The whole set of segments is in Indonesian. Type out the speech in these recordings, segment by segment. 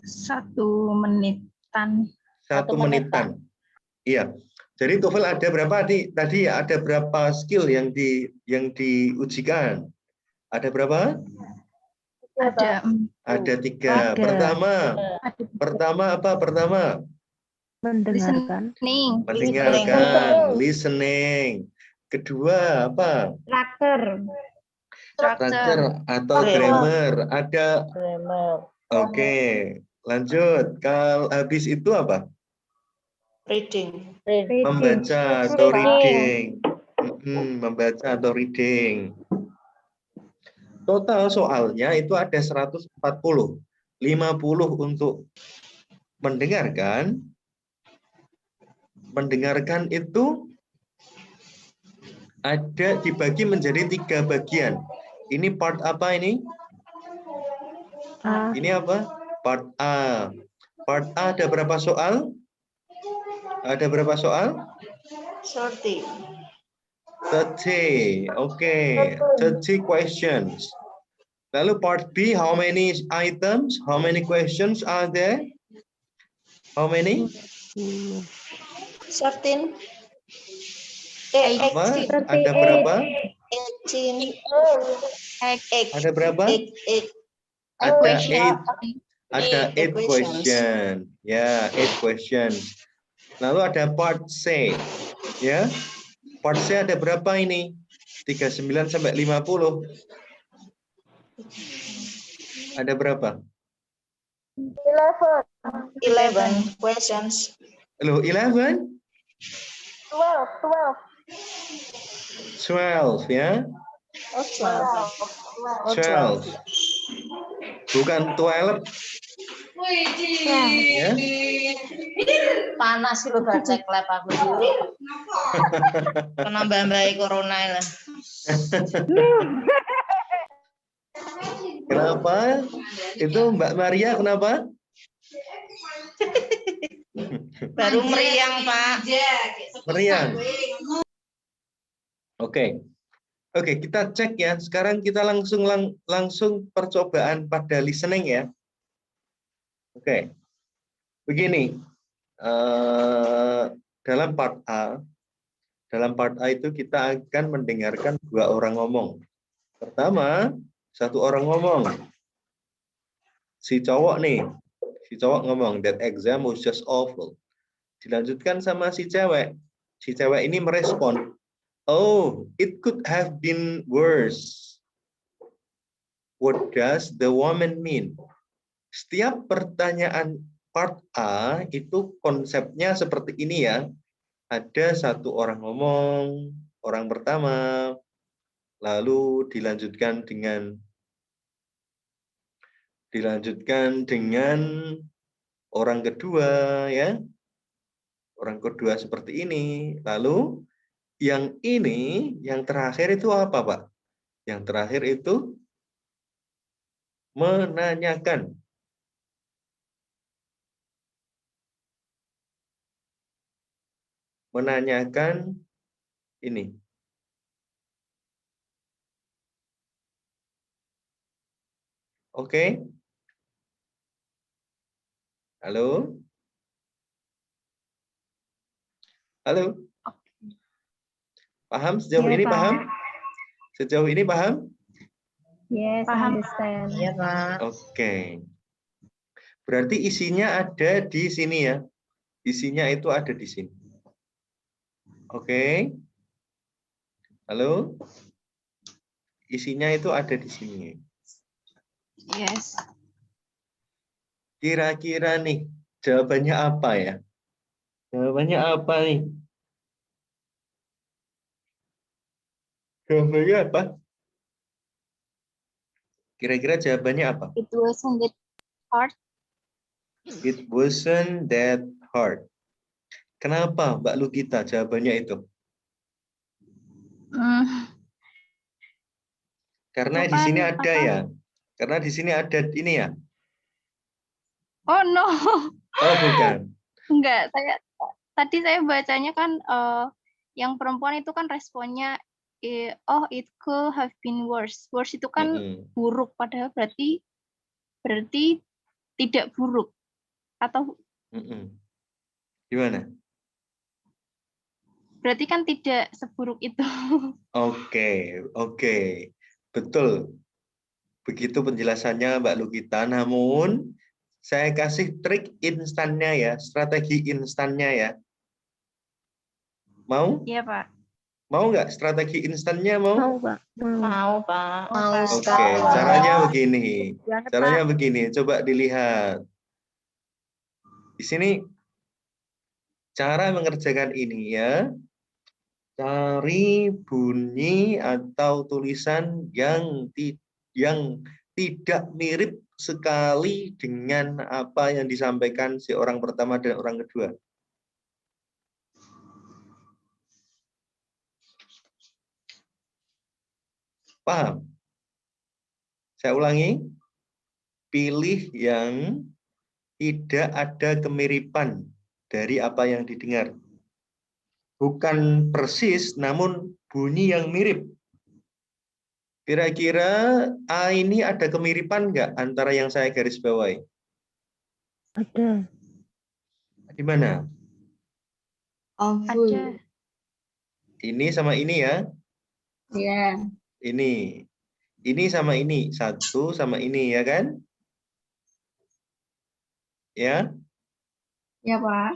1 menitan. 1 menitan. Iya. Jadi TOEFL ada berapa tadi ada berapa skill yang diujikan? Ada berapa? Ada 3. Pertama apa? Pertama Mendengarkan. mendengarkan, listening. Kedua apa? Structure atau grammar. Ada. Oke, lanjut. Kalau habis itu apa? Reading. Membaca atau reading. Membaca atau reading. Total soalnya itu ada 140. 50 untuk mendengarkan. Mendengarkan itu ada dibagi menjadi 3 bagian. Ini part apa ini? Ini apa? Part A. Part A ada berapa soal? Ada berapa soal? 30. 30. Oke, 30 questions. Lalu part B, how many items? How many questions are there? How many? 13. Apa? Ada berapa? 18. Ada berapa? Ada 8 question. Ya, 8 questions. Lalu ada part C. Ya. Part C ada berapa ini? 39 sampai 50. Ada berapa? 11 questions. Loh, 11? 12 ya. 12. Bukan 12. Ya. Panas lu baca klep aku dulu. Kena mbak-mbak corona lah. Kenapa? Itu Mbak Maria kenapa? Baru meriang, Pak. Meriang. Oke. Oke, kita cek ya. Sekarang kita langsung percobaan pada listening ya. Oke. Begini. Dalam part A itu kita akan mendengarkan 2 orang ngomong. Pertama, 1 orang ngomong. Si cowok ngomong, that exam was just awful. Dilanjutkan sama si cewek. Si cewek ini merespon, oh, it could have been worse. What does the woman mean? Setiap pertanyaan part A itu konsepnya seperti ini ya. Ada 1 orang ngomong, orang pertama, lalu dilanjutkan dengan orang kedua ya. Orang kedua seperti ini. Lalu yang ini, yang terakhir itu apa, Pak? Yang terakhir itu menanyakan. Menanyakan ini. Oke. Halo? Halo? Paham sejauh ini, Pak. paham? Sejauh ini paham? Yes, Paham. understand. Iya, Pak. Oke. Berarti isinya ada di sini ya. Isinya itu ada di sini. Oke. Halo? Isinya itu ada di sini. Yes. Kira-kira nih, jawabannya apa ya? Jawabannya apa nih? Jawabannya apa? Kira-kira jawabannya apa? It wasn't that hard. It wasn't that hard. Kenapa Mbak Lukita jawabannya itu? Karena di sini ada ya. Karena di sini ada ini ya. Oh no. Oh bukan. Enggak, tadi saya bacanya kan yang perempuan itu kan responnya oh it could have been worse. Worse itu kan buruk, padahal berarti tidak buruk atau Gimana? berarti kan tidak seburuk itu. Oke. Betul. Begitu penjelasannya Mbak Lukita. Namun saya kasih trik instannya ya, strategi instannya ya. Mau? Iya, Pak. Mau nggak strategi instannya mau? Mau, Pak. Mau, Pak. Mau, Oke, caranya begini. Caranya begini, coba dilihat. Di sini cara mengerjakan ini ya. Cari bunyi atau tulisan yang tidak mirip sekali dengan apa yang disampaikan si orang pertama dan orang kedua. Paham? Saya ulangi. Pilih yang tidak ada kemiripan dari apa yang didengar. Bukan persis, namun bunyi yang mirip. Kira-kira A ini ada kemiripan nggak antara yang saya garis bawahi? Ada. Di mana? Ada. Ini sama ini ya? Iya. Ini. Ini sama ini. Satu sama ini ya kan? Ya? Ya, Pak.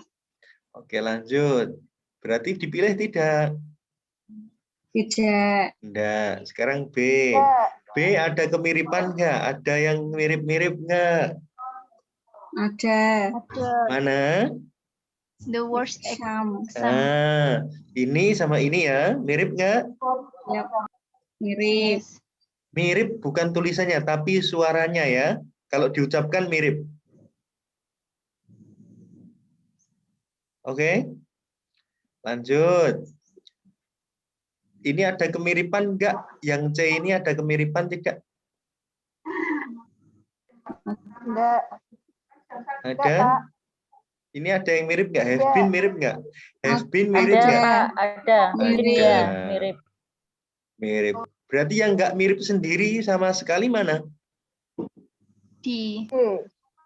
Oke, lanjut. Berarti dipilih tidak? Tidak. Enggak. Sekarang B. B ada kemiripan nggak? Ada yang mirip-mirip nggak? Ada. Mana? The worst Sam. Ini sama ini ya, mirip nggak? Ya, mirip. Yes. Mirip bukan tulisannya, tapi suaranya ya. Kalau diucapkan mirip. Oke? Lanjut. Ini ada kemiripan nggak? Yang C ini ada kemiripan tidak? Enggak. Ada? Ini ada yang mirip nggak? Have been mirip nggak? Have been mirip Ada, nggak? Pak. Ada. Mirip. Ya, mirip. Mirip. Berarti yang nggak mirip sendiri sama sekali mana? D.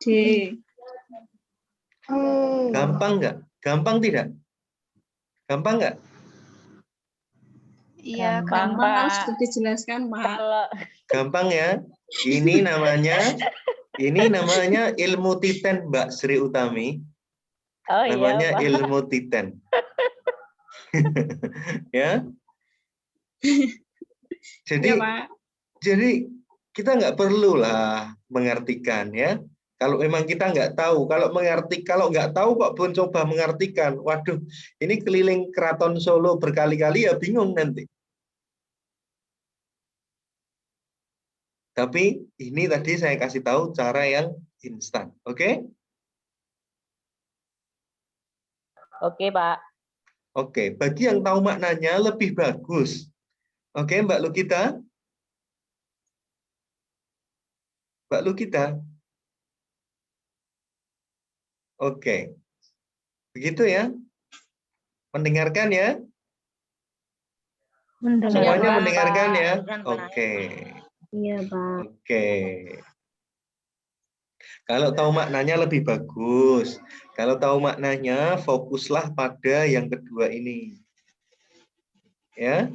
D. Gampang nggak? Gampang tidak? Gampang nggak? Iya, Gampang, Gampang kalau Pak. sudah dijelaskan, Pak. Kalau Gampang ya. Ini namanya ilmu titen, Mbak Sri Utami. Namanya Pak. ilmu titen. Ya. Jadi, Ya, Pak. jadi kita nggak perlulah mengartikan ya. Kalau memang kita nggak tahu, kalau nggak tahu kok pun coba mengartikan, waduh, ini keliling keraton Solo berkali-kali ya bingung nanti. Tapi ini tadi saya kasih tahu cara yang instan, oke? Oke, Pak. Oke, bagi yang tahu maknanya lebih bagus. Oke, Mbak Lukita? Mbak Lukita? Oke. Begitu ya? Mendengarkan ya? Semuanya Pak. mendengarkan ya? Bukan Oke. Iya, Pak. Oke. Kalau tahu maknanya lebih bagus. Kalau tahu maknanya, fokuslah pada yang kedua ini. Ya.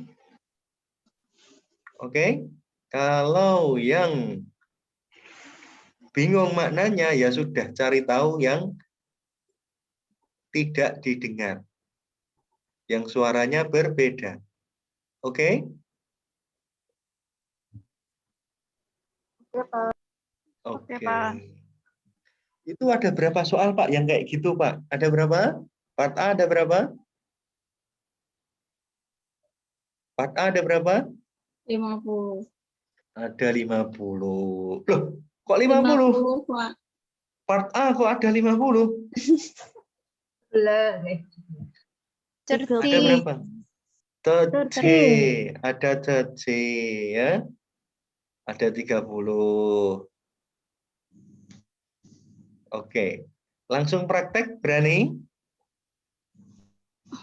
Oke. Kalau yang bingung maknanya, ya sudah cari tahu yang tidak didengar. Yang suaranya berbeda. Oke? Oke. Pak. Itu ada berapa soal, Pak, yang kayak gitu, Pak? Ada berapa? Part A ada berapa? Part A ada berapa? 50. Ada 50. Loh, kok 50? 50, Pak. Part A kok ada 50? Ada Cerdi. berapa? 30. Ada 30 ya. Ada 30. Oke. Langsung praktek berani?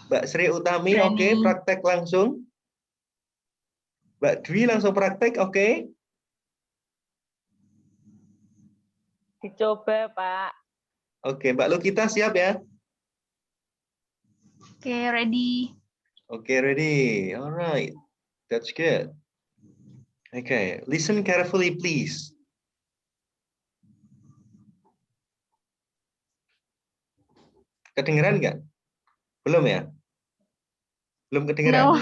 Mbak Sri Utami, Berani. oke, praktek langsung. Mbak Dwi langsung praktek, oke? Dicoba, Pak. Oke, Mbak Lukita siap ya? Oke, ready. Oke, ready. Alright. That's good. Okay, listen carefully please. Kedengeran nggak? Belum ya? Belum kedengeran? No.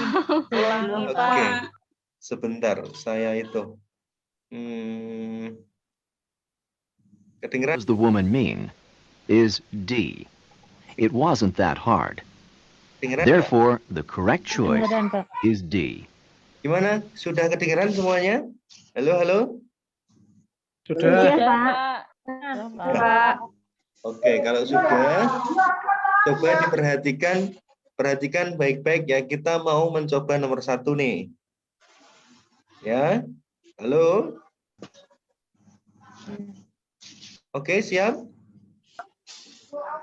Ulangi, Oke, Pak. sebentar. Saya itu. Kedengeran? What does the woman mean? Is D. It wasn't that hard. Kedengeran nggak? Therefore, the correct choice Kedengeran, Pak. is D. Gimana? Sudah kedengeran semuanya? Halo, halo? Iya, Sudah, Pak. Pak. Sudah, Pak. Oke, kalau sudah, coba diperhatikan, perhatikan baik-baik ya. Kita mau mencoba nomor 1 nih. Ya, halo? Oke, siap?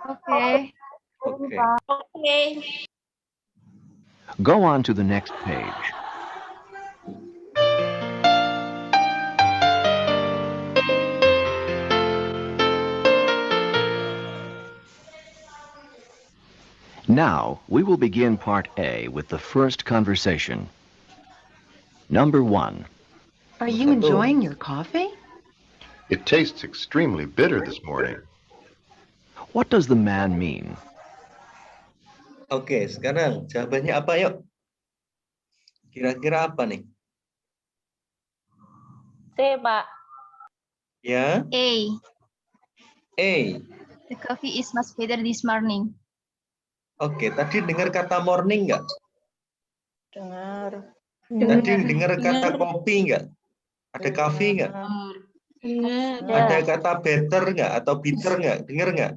Oke. Oke. Oke. Go on to the next page. Now, we will begin part A with the first conversation. Number 1. Are you enjoying your coffee? It tastes extremely bitter this morning. What does the man mean? Oke, sekarang jawabannya apa yuk? Kira-kira apa nih? C, Pak. Ya, A. A. The coffee is much better this morning. Oke, tadi dengar kata morning nggak? Dengar. Tadi dengar kata kopi nggak? Ada coffee nggak? Dengar. Ada kata better nggak? Atau bitter nggak? Dengar nggak?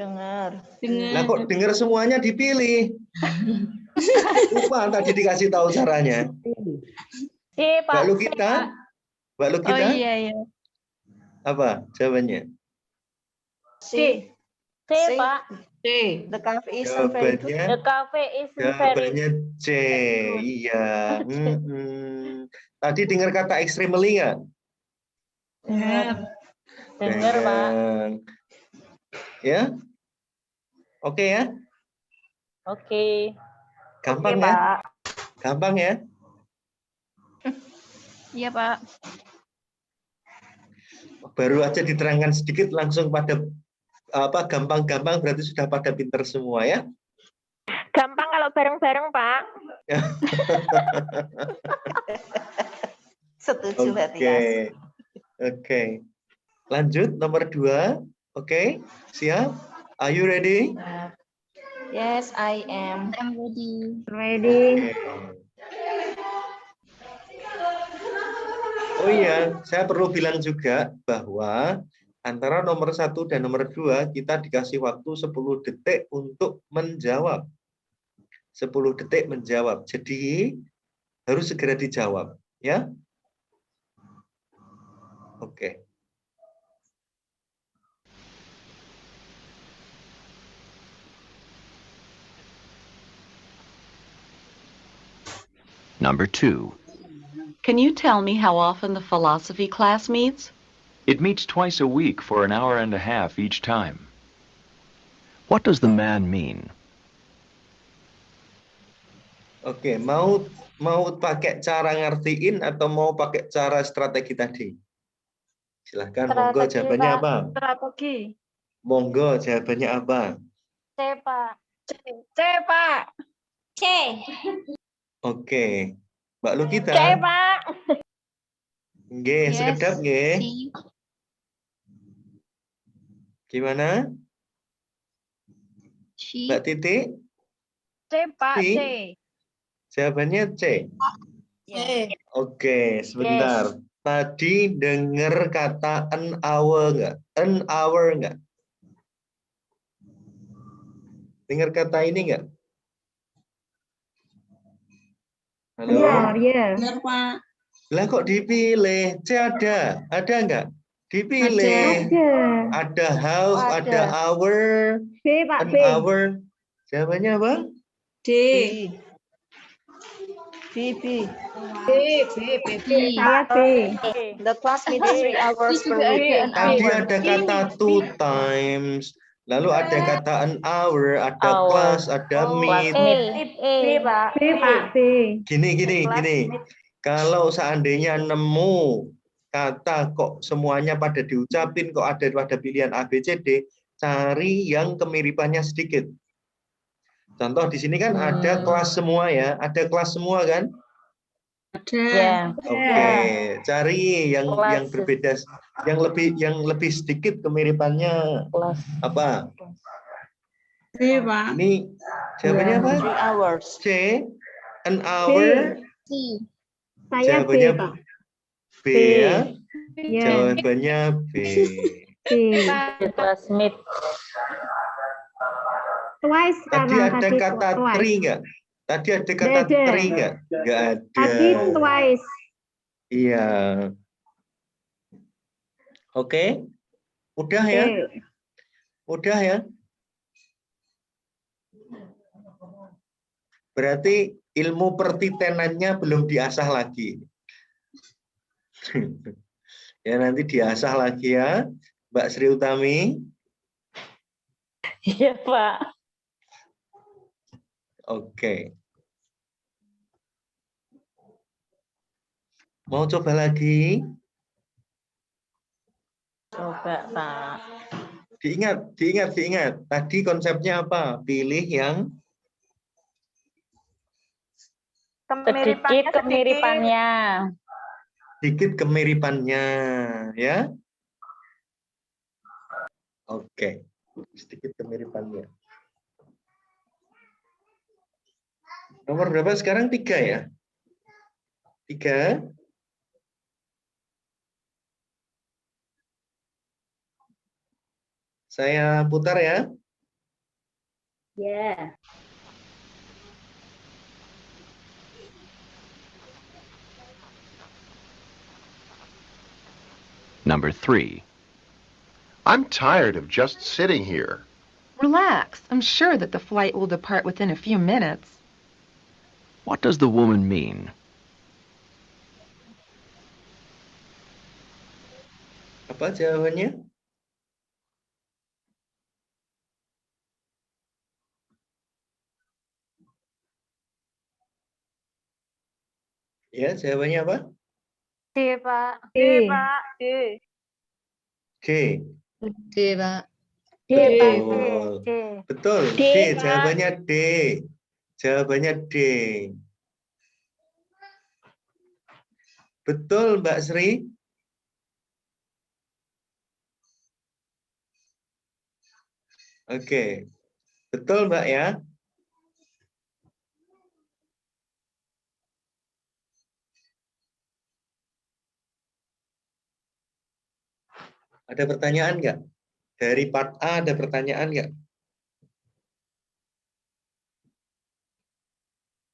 Dengar. Lah kok dengar semuanya dipilih? Lupa tadi dikasih tahu caranya. C, Pak. Mbak Lukita? Mbak Oh Lukita? iya, iya. Apa jawabannya? C. C, Pak. C. The cafe is very good. Jawabannya, The cafe is very jawabannya C. Iya. Tadi dengar kata extremely nggak? Dengar. Dengar, Pak. Ya? Oke ya? Oke. Gampang Oke, ya? Pak. Gampang ya? Iya, Pak. Baru aja diterangkan sedikit langsung pada apa gampang-gampang berarti sudah pada pinter semua ya? Gampang kalau bareng-bareng, Pak. Setuju, Oke. Oke. Lanjut nomor 2. Oke, siap? Are you ready? Yes, I am. I'm ready. Ready. Oh iya, saya perlu bilang juga bahwa antara nomor 1 dan nomor 2 kita dikasih waktu 10 detik untuk menjawab. 10 detik menjawab. Jadi harus segera dijawab, ya? Oke. Number 2. Can you tell me how often the philosophy class meets? It meets twice a week for an hour and a half each time. What does the man mean? Oke, mau pakai cara ngertiin atau mau pakai cara strategi tadi? Silahkan, monggo jawabannya Pak. apa? Strategi. Monggo jawabannya apa? C, Pak. C, Pak. C. Oke, Mbak Lukita. C, Pak. Nggih, Yes. sekedap nggih. C. Gimana? C. Mbak Titik? C, Pak. C. C. Jawabannya C. Yes. Oke, sebentar. Tadi dengar kata an hour nggak? An hour nggak? Dengar kata ini nggak? Halo? Iya. Benar, Pak. Lah kok dipilih? C ada? Ada nggak? Dipilih. Ada house, ada hour, B, Pak, an B. hour. Jawabannya apa? D. Saya B. The class meets 3 hours per juga week. ada an Tadi hour. ada kata 2 times, lalu ada kata an hour, ada Hour. class, ada meet. B, Pak. B. Gini. Kalau seandainya nemu kata kok semuanya pada diucapin, kok ada pada pilihan A, B, C, D, cari yang kemiripannya sedikit. Contoh di sini kan ada kelas semua ya, ada kelas semua kan? Ada. Oke, cari yang berbeda, yang lebih sedikit kemiripannya apa? C, Pak. Ini jawabannya apa? 3 hours. C, an hour. C. Saya B, Jawabannya Pak. B ya. Ya. Jawabannya B. B. The class meets. Twice Tadi karena ada kata twice. three nggak? Tadi ada kata Ada. three nggak? Nggak ada. Tadi twice. Iya. Oke. Udah ya? B. Udah ya? Berarti ilmu pertitenannya belum diasah lagi. Ya nanti diasah lagi ya, Mbak Sri Utami. Iya, Pak. Oke. Mau coba lagi? Coba, Pak. Diingat. Tadi konsepnya apa? Pilih yang Sedikit kemiripannya. sedikit kemiripannya, ya. Oke, sedikit kemiripannya. Nomor berapa sekarang? 3 ya? 3. Saya putar ya. Ya. Number 3. I'm tired of just sitting here. Relax. I'm sure that the flight will depart within a few minutes. What does the woman mean? Apa jawabannya? Ya, jawabannya apa? D, Pak. D. G. D, Pak. D, Pak. Betul. D. Betul. D, D. Pak. Jawabannya D. Jawabannya D. Betul, Mbak Sri. Oke. Betul, Mbak ya. Ada pertanyaan nggak? Dari part A ada pertanyaan nggak?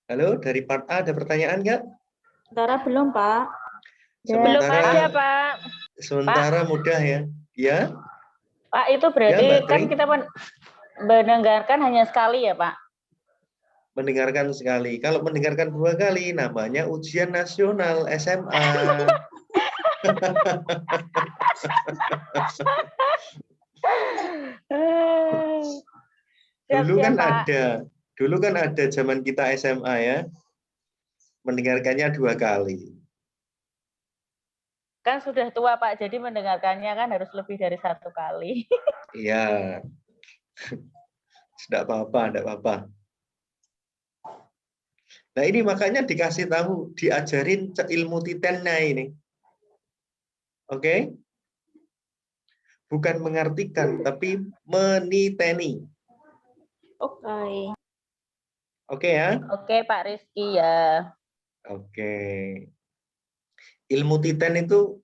Halo, dari part A ada pertanyaan nggak? Sementara belum, Pak. Pak. Sementara mudah ya. Ya, Pak, itu berarti Ya, Mbak kan Tri. kita mendengarkan hanya sekali ya, Pak? mendengarkan sekali. Kalau mendengarkan 2 kali, namanya ujian nasional SMA. Dulu kan ada zaman kita SMA ya. Mendengarkannya 2 kali. Kan sudah tua, Pak, jadi mendengarkannya kan harus lebih dari 1 kali. Iya. Tidak apa-apa. Nah ini makanya dikasih tahu, diajarin ilmu titennya ini. Oke? Bukan mengartikan, tapi meniteni. Oke. Oke ya? Oke, Pak Rizky ya. Oke. Ilmu titen itu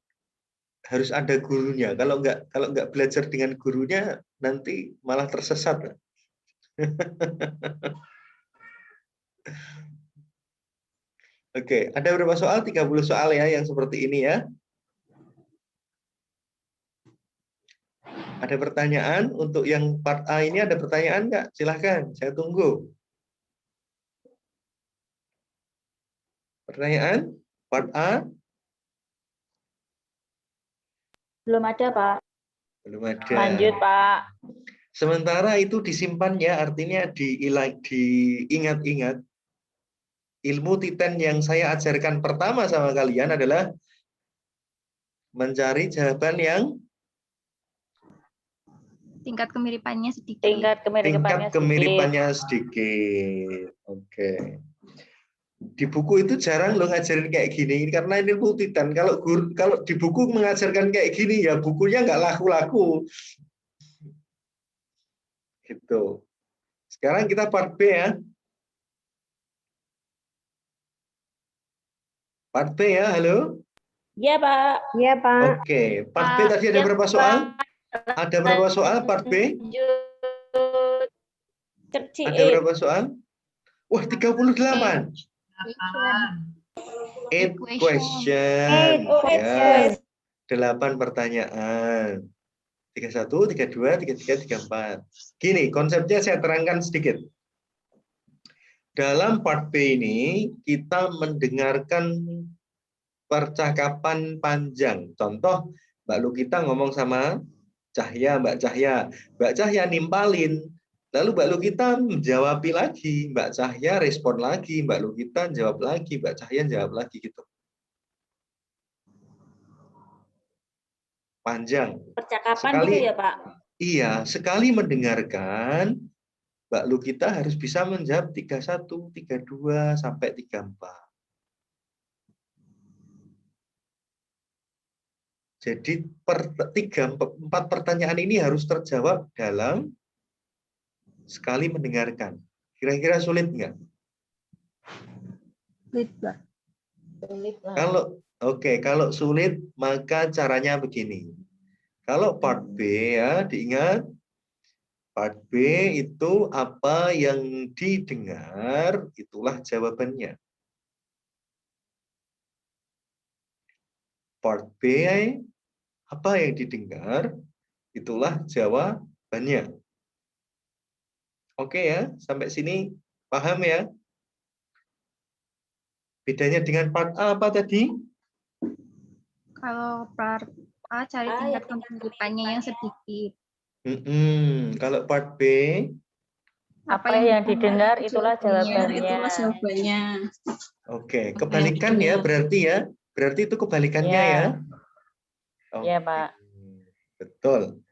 harus ada gurunya. Kalau nggak belajar dengan gurunya, nanti malah tersesat. Oke, ada berapa soal? 30 soal ya yang seperti ini ya. Ada pertanyaan untuk yang part A ini, ada pertanyaan nggak? Silahkan, saya tunggu. Pertanyaan? Part A? Belum ada, Pak. Belum ada. Lanjut, Pak. Sementara itu disimpan ya, artinya diingat-ingat. Ilmu titen yang saya ajarkan pertama sama kalian adalah mencari jawaban yang Tingkat kemiripannya sedikit. Tingkat kemiripannya sedikit. Oke. Di buku itu jarang lo ngajarin kayak gini karena ini ilmu titen. Kalau di buku mengajarkan kayak gini ya bukunya nggak laku-laku. Gitu. Sekarang kita part B ya. Part B ya, halo? Iya, Pak. Iya, Pak. Oke, part B tadi ada berapa soal? Ada berapa soal part B? Ada berapa soal? Wah, 38. 8 question. Ya. 8 pertanyaan. 31, 32, 33, 34. Gini, konsepnya saya terangkan sedikit. Dalam part B ini, kita mendengarkan percakapan panjang. Contoh, Mbak Lukita ngomong sama Cahya, Mbak Cahya nimpalin. Lalu Mbak Lukita menjawab lagi, Mbak Cahya respon lagi, Mbak Lukita jawab lagi, Mbak Cahya jawab lagi gitu. Panjang. Percakapan Sekali, gitu ya, Pak? Iya, sekali mendengarkan, Mbak Lukita harus bisa menjawab 31, 32, sampai 34. Jadi 4 pertanyaan ini harus terjawab dalam sekali mendengarkan. Kira-kira sulit nggak? Sulit, Pak. Kalau sulit maka caranya begini. Kalau part B ya diingat, part B itu apa yang didengar itulah jawabannya. Part B apa yang didengar itulah jawabannya. Oke ya, sampai sini paham ya? Bedanya dengan part A apa tadi? Kalau part A cari tingkat kemiripannya yang sedikit. Kalau part B, apa yang didengar itulah jawabannya. Oke, kebalikan ya berarti ya. Berarti itu kebalikannya ya. Iya, Pak. Betul.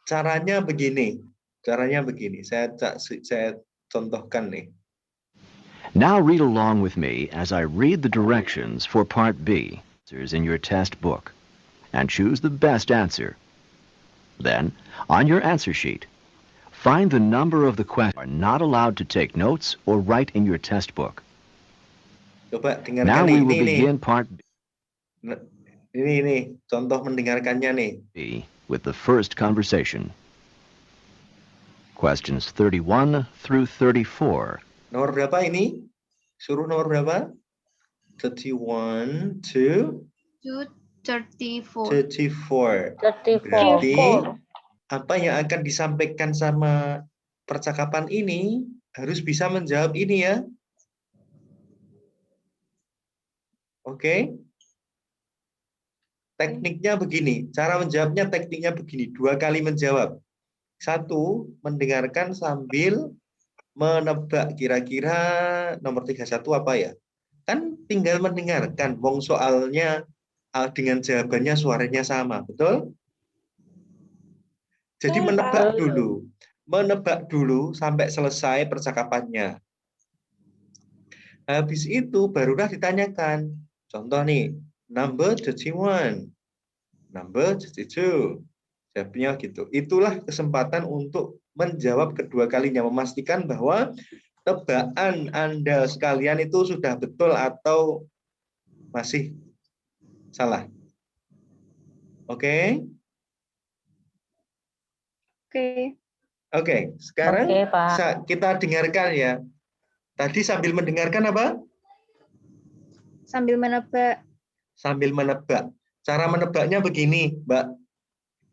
Caranya begini. Saya contohkan nih. Now read along with me as I read the directions for Part B in your test book and choose the best answer. Then, on your answer sheet, find the number of the question. You are not allowed to take notes or write in your test book. Coba dengarkan Now we will ini. begin Part B. Ini contoh mendengarkannya nih. With the first conversation. Questions 31 through 34. Nomor berapa ini? Suruh nomor berapa? 31 to 34. Berarti apa yang akan disampaikan sama percakapan ini harus bisa menjawab ini ya. Oke. Tekniknya begini, cara menjawabnya tekniknya begini, 2 kali menjawab. 1, mendengarkan sambil menebak kira-kira nomor 31 apa ya. Kan tinggal mendengarkan, wong soalnya dengan jawabannya suaranya sama, betul? Jadi menebak dulu sampai selesai percakapannya. Habis itu barulah ditanyakan. Contoh nih, number 31, number 32. Jawabnya gitu. Itulah kesempatan untuk menjawab kedua kalinya, memastikan bahwa tebakan Anda sekalian itu sudah betul atau masih salah. Oke? Oke, sekarang kita dengarkan ya. Tadi sambil mendengarkan apa? Sambil menebak. Sambil menebak. Cara menebaknya begini, Mbak.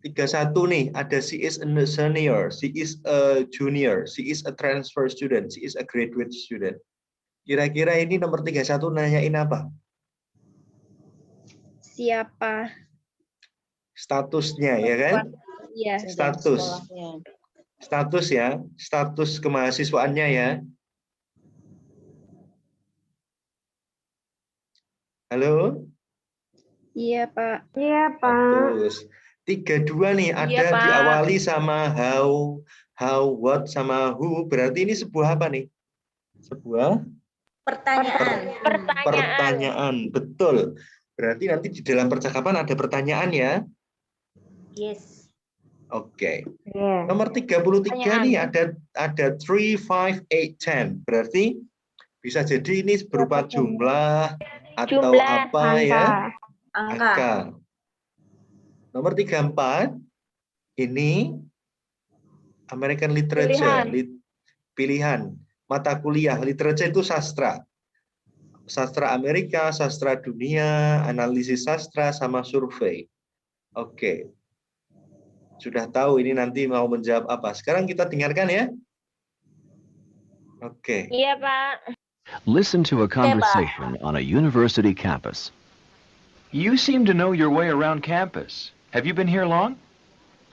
31 nih, ada she is a senior, she is a junior, she is a transfer student, she is a graduate student. Kira-kira ini nomor 31 nanyain apa? Siapa? Statusnya, ya kan? Iya. Status. Status ya, status kemahasiswaannya ya. Halo? Iya, Pak. Iya, Pak. Status. 32 nih, ada Iya, Pak. diawali sama how, what, sama who. Berarti ini sebuah apa nih? Sebuah pertanyaan. Betul. Berarti nanti di dalam percakapan ada pertanyaan ya. Yes. Oke. Yeah. Nomor 33 nih ada 3, 5, 8, 10. Berarti bisa jadi ini berupa jumlah atau apa ya? Angka. Nomor 34 ini American Literature, pilihan mata kuliah. Literature itu sastra. Sastra Amerika, sastra dunia, analisis sastra, sama survei. Oke. Sudah tahu ini nanti mau menjawab apa. Sekarang kita dengarkan ya. Oke. Iya, Pak. Listen to a conversation on a university campus. You seem to know your way around campus. Have you been here long?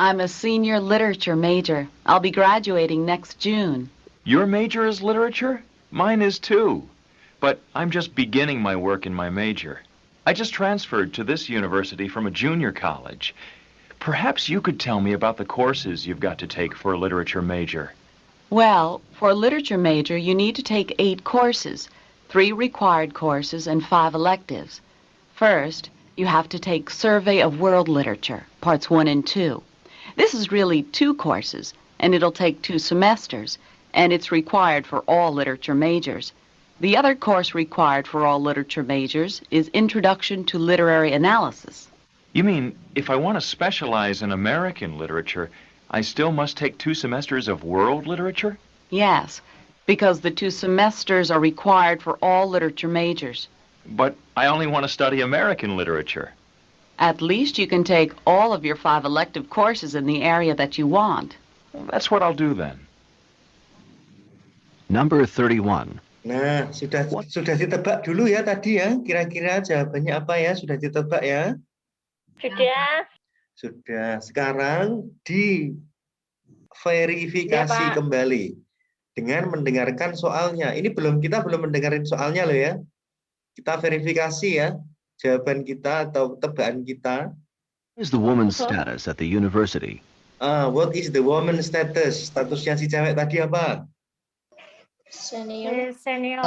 I'm a senior literature major. I'll be graduating next June. Your major is literature? Mine is too. But I'm just beginning my work in my major. I just transferred to this university from a junior college. Perhaps you could tell me about the courses you've got to take for a literature major. Well, for a literature major, you need to take 8 courses, 3 required courses and 5 electives. First, you have to take Survey of World Literature, parts 1 and 2. This is really 2 courses, and it'll take 2 semesters, and it's required for all literature majors. The other course required for all literature majors is Introduction to Literary Analysis. You mean, if I want to specialize in American literature, I still must take 2 semesters of world literature? Yes, because the 2 semesters are required for all literature majors. But I only want to study American literature. At least you can take all of your 5 elective courses in the area that you want. Well, that's what I'll do then. Number 31. Nah, sudah ditebak dulu ya tadi ya. Kira-kira jawabannya apa ya? Sudah ditebak ya? Sudah. Sudah. Sekarang diverifikasi Ya, Pak. kembali dengan mendengarkan soalnya. Ini kita belum mendengarin soalnya loh ya. Kita verifikasi ya jawaban kita atau tebakan kita. What is the woman's status at the university? What is the woman status? Statusnya si cewek tadi apa? Senior. Senior.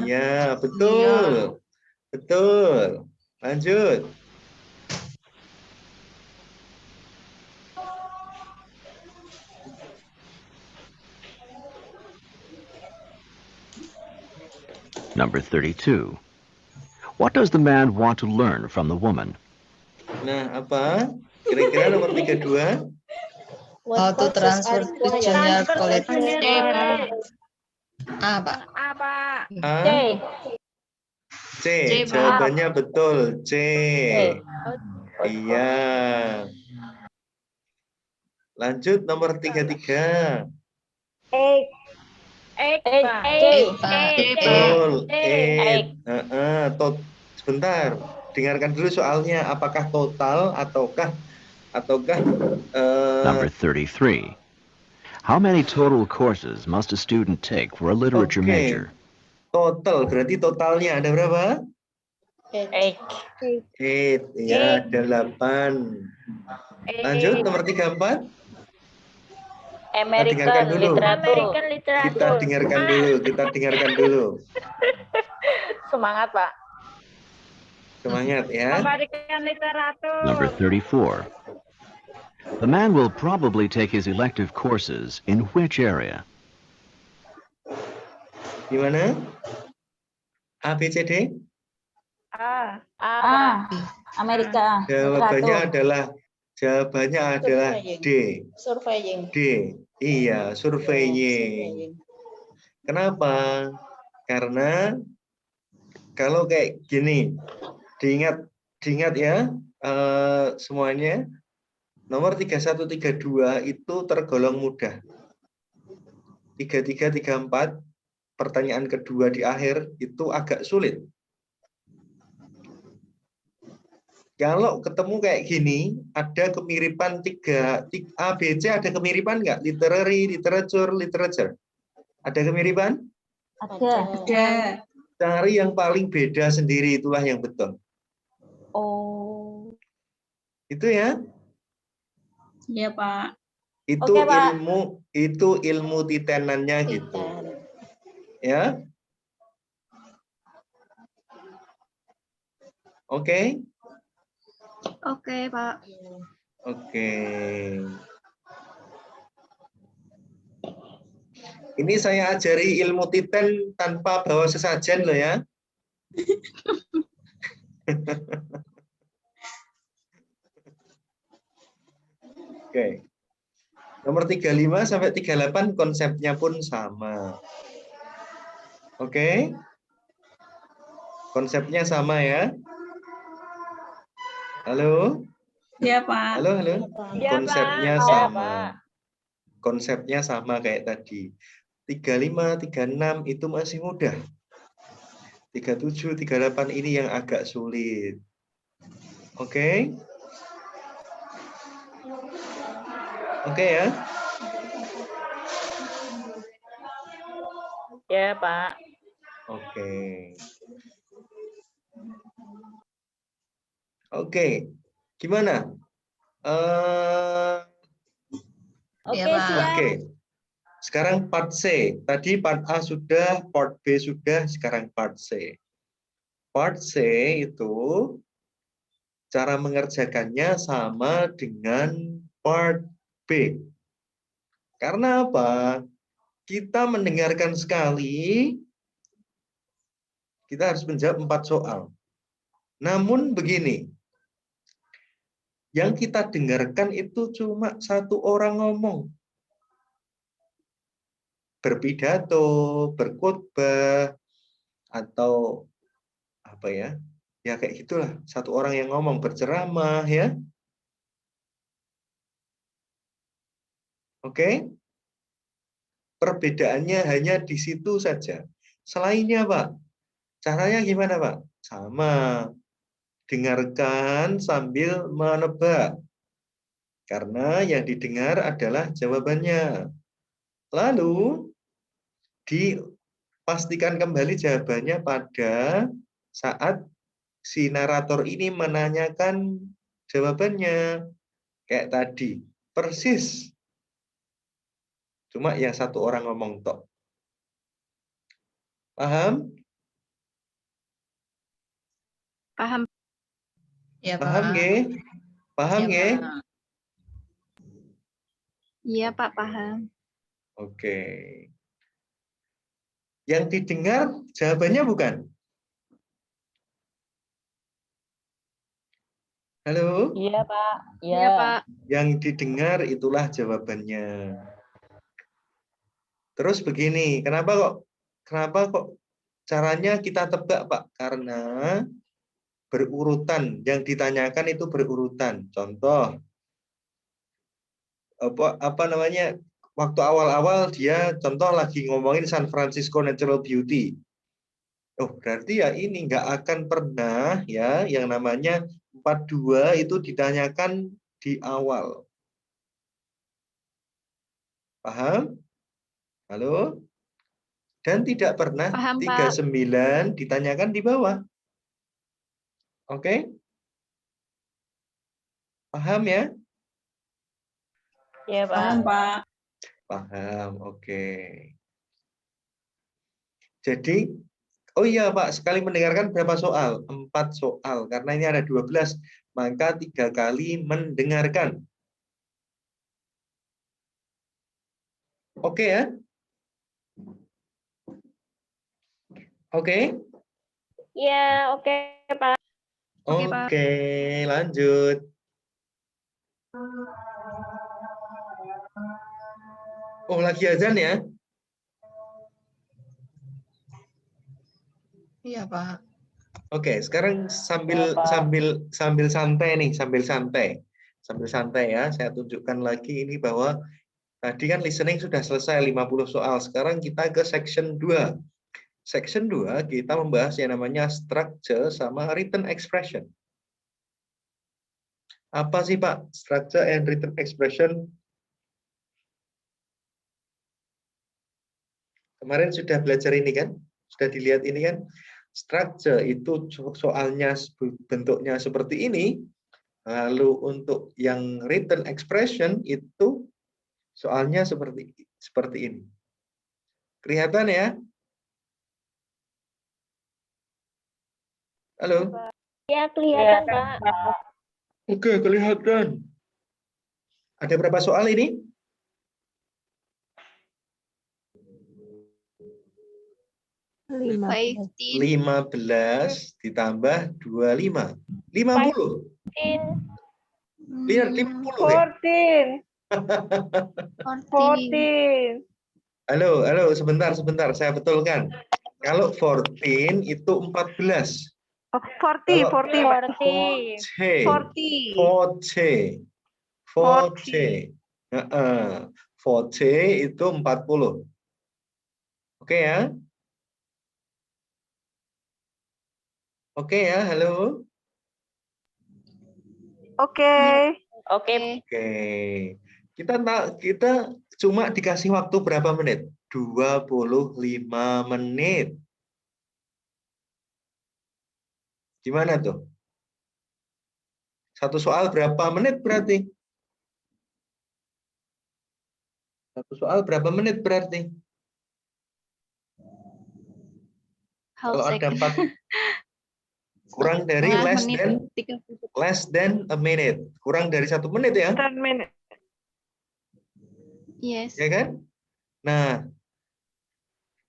Ya, betul. Betul. Lanjut. Number 32. What does the man want to learn from the woman? Nah, apa? Kira-kira nomor 32? How to transfer to junior college. Apa? C. Jawabannya betul. C. Iya. Lanjut nomor 33. Betul. Sebentar. Dengarkan dulu soalnya. Apakah total ataukah Number 33. How many total courses must a student take for a literature major? Total, berarti totalnya ada berapa? 8. Ya, ada 8. Lanjut, nomor 34. American Literature. Kita dengarkan dulu. Semangat, Pak. Semangat ya. American Literature. Number 34. The man will probably take his elective courses in which area? Di mana? A, B, C, D? Amerika. Jawabannya adalah D. Surveying. D. Iya, surveying. Kenapa? Karena kalau kayak gini, diingat ya semuanya. Nomor 31, 32 itu tergolong mudah. 33, 34 pertanyaan kedua di akhir itu agak sulit. Kalau ketemu kayak gini, ada kemiripan tiga A, B, C, ada kemiripan nggak? Literary, literature. Ada kemiripan? Ada. Cari yang paling beda sendiri, itulah yang betul. Oh. Itu ya? Iya, Pak. Itu Oke, Pak. ilmu titenannya gitu. Ya. Oke. Oke, Pak. Oke. Ini saya ajari ilmu titen tanpa bawa sesajen loh ya. Oke. Nomor 35 sampai 38 konsepnya pun sama. Oke. Konsepnya sama ya. Halo? Iya, Pak. Halo. Iya, Konsepnya Pak. sama. Konsepnya sama kayak tadi. 35, 36 itu masih mudah. 37, 38 ini yang agak sulit. Oke? Oke ya? Ya, Pak. Oke. Oke. Gimana? Oke, Pak. siap. Oke. Sekarang part C. Tadi part A sudah, part B sudah, sekarang part C. Part C itu cara mengerjakannya sama dengan part B. Karena apa? Kita mendengarkan sekali, kita harus menjawab 4 soal. Namun begini, yang kita dengarkan itu cuma 1 orang ngomong. Berpidato, berkhotbah, atau apa ya? Ya kayak gitulah, 1 orang yang ngomong, berceramah ya. Oke? Perbedaannya hanya di situ saja. Selainnya, Pak, caranya gimana, Pak? Sama. Dengarkan sambil menebak. Karena yang didengar adalah jawabannya. Lalu, dipastikan kembali jawabannya pada saat si narator ini menanyakan jawabannya. Kayak tadi, persis. Cuma yang 1 orang ngomong tok. Paham? Paham. Ya, Paham Pak. nggih? Paham Ya, nggih? Pak. Iya, Pak, paham. Oke. Yang didengar jawabannya bukan? Halo? Iya, Pak. Iya, Pak. Yang didengar itulah jawabannya. Terus begini, kenapa kok caranya kita tebak, Pak? Karena berurutan, yang ditanyakan itu berurutan. Contoh, apa namanya? Waktu awal-awal dia contoh lagi ngomongin San Francisco Natural Beauty. Oh, berarti ya ini nggak akan pernah ya yang namanya 42 itu ditanyakan di awal. Paham? Halo? Dan tidak pernah Paham, Pak. 39 ditanyakan di bawah. Oke? Paham ya? Iya, Pak. Paham, Pak. Paham, oke. Jadi, oh iya Pak, sekali mendengarkan berapa soal? 4 soal, karena ini ada 12, maka 3 kali mendengarkan. Oke ya? Oke? Iya, oke, Pak. Oke, Pak. Oke, lanjut. Oh, lagi azan ya? Iya, Pak. Oke, sekarang sambil Ya, Pak. sambil santai nih, sambil santai ya. Saya tunjukkan lagi ini bahwa tadi kan listening sudah selesai 50 soal. Sekarang kita ke section 2. Section 2 kita membahas yang namanya structure sama written expression. Apa sih Pak structure and written expression? Kemarin sudah belajar ini kan? Sudah dilihat ini kan? Structure itu soalnya bentuknya seperti ini. Lalu untuk yang written expression itu soalnya seperti ini. Kelihatan ya? Halo? Ya, kelihatan, Pak. Oke, kelihatan. Ada berapa soal ini? Lima. 15 ditambah 25. 50. Lihat 50 ya? 14. Halo, sebentar, saya betulkan. Kalau 14 itu 14. Oh, 40, 40. 40 itu 40. Oke ya? Oke ya, halo? Oke. Kita cuma dikasih waktu berapa menit? 25 menit. Gimana tuh? Satu soal berapa menit berarti? Satu soal berapa menit berarti? Kalau ada 4 kurang dari less than a minute. Kurang dari 1 menit ya? 10 menit. Yes. Ya kan? Nah,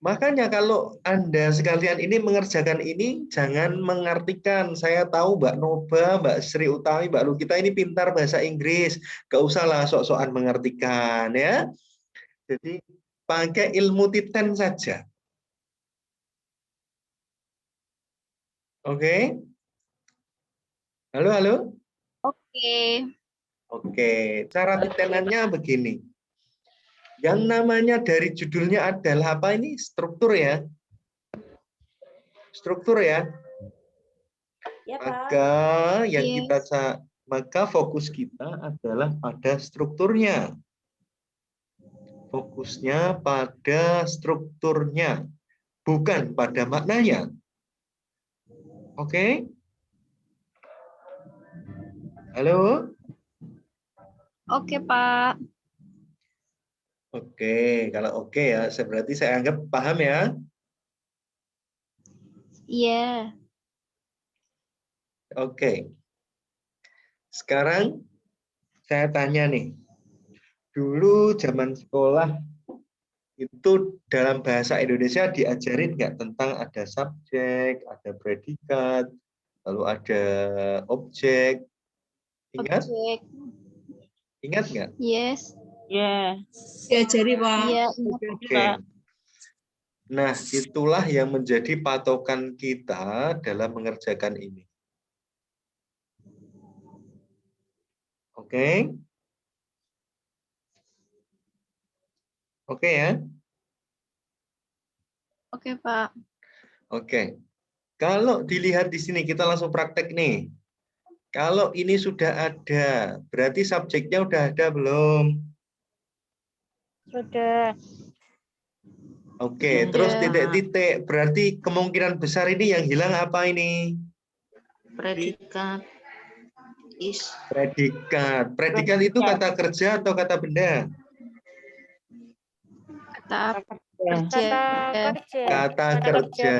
makanya kalau Anda sekalian ini mengerjakan ini, jangan mengartikan, saya tahu Mbak Noba, Mbak Sri Utami, Mbak Lukita ini pintar bahasa Inggris. Gak usahlah sok-sokan mengartikan ya. Jadi pakai ilmu titen saja. Oke? Halo? Oke, cara titenannya begini. Yang namanya dari judulnya adalah apa ini? Struktur ya. Struktur ya. Ya, Pak. Maka fokus kita adalah pada strukturnya. Fokusnya pada strukturnya, bukan pada maknanya. Oke? Halo? Oke, Pak. Oke, kalau oke ya, berarti saya anggap paham ya. Iya. Oke. Sekarang saya tanya nih. Dulu zaman sekolah itu dalam bahasa Indonesia diajarin nggak tentang ada subjek, ada predikat, lalu ada objek. Ingat? Objek. Ingat nggak? Yes. Diajari, Pak. Iya. Oke. Nah, itulah yang menjadi patokan kita dalam mengerjakan ini. Oke? Oke ya? Oke, Pak. Oke. Kalau dilihat di sini, kita langsung praktek nih. Kalau ini sudah ada, berarti subjeknya udah ada belum? Sudah. Oke, terus titik-titik. Berarti kemungkinan besar ini yang hilang apa ini? Predikat. Predikat. Predikat itu kata kerja atau kata benda? Kata kerja. Kata kerja.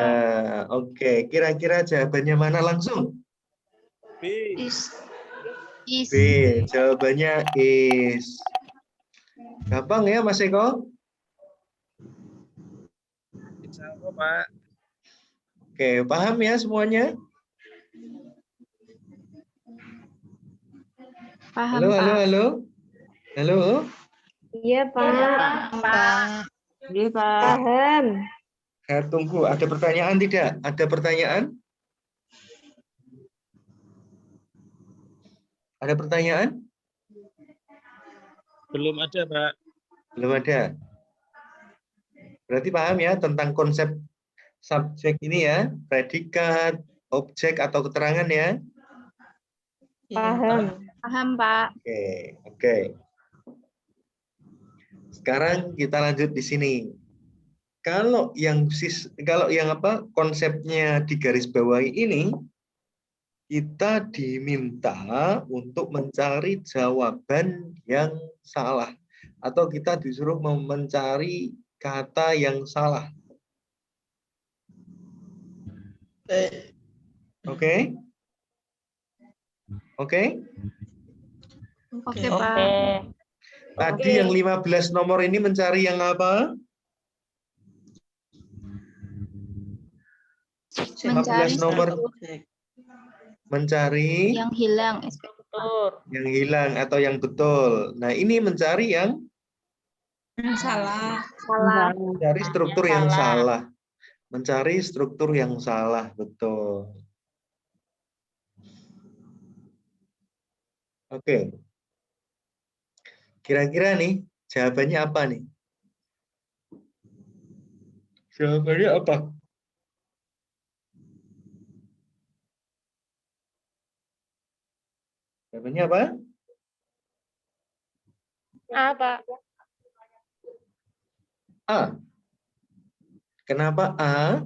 Oke, kira-kira jawabannya mana langsung? Is. B. Jawabannya is. Gampang ya, Mas Eko? Pak. Oke, paham ya semuanya? Paham, Halo, Pak. halo, halo. Halo. Iya, Pak. Iya, Pak. Paham. Tunggu, ada pertanyaan tidak? Ada pertanyaan? Ada pertanyaan? Belum ada, Pak. Belum ada. Berarti paham ya tentang konsep subjek ini ya, predikat, objek atau keterangan ya. Paham. Paham, Pak. Oke. Sekarang kita lanjut di sini. Kalau yang konsepnya di garis bawahi ini, kita diminta untuk mencari jawaban yang salah atau kita disuruh mencari kata yang salah. Oke? Oke, Pak. Tadi yang 15 nomor ini mencari yang apa? Mencari 15 nomor mencari yang hilang. yang hilang atau yang betul. Nah, ini mencari yang Salah. mencari struktur yang salah. Mencari struktur yang salah, betul. Oke. Kira-kira nih, jawabannya apa nih? Jawabannya apa? Jawabannya apa? Apa? A. Kenapa A?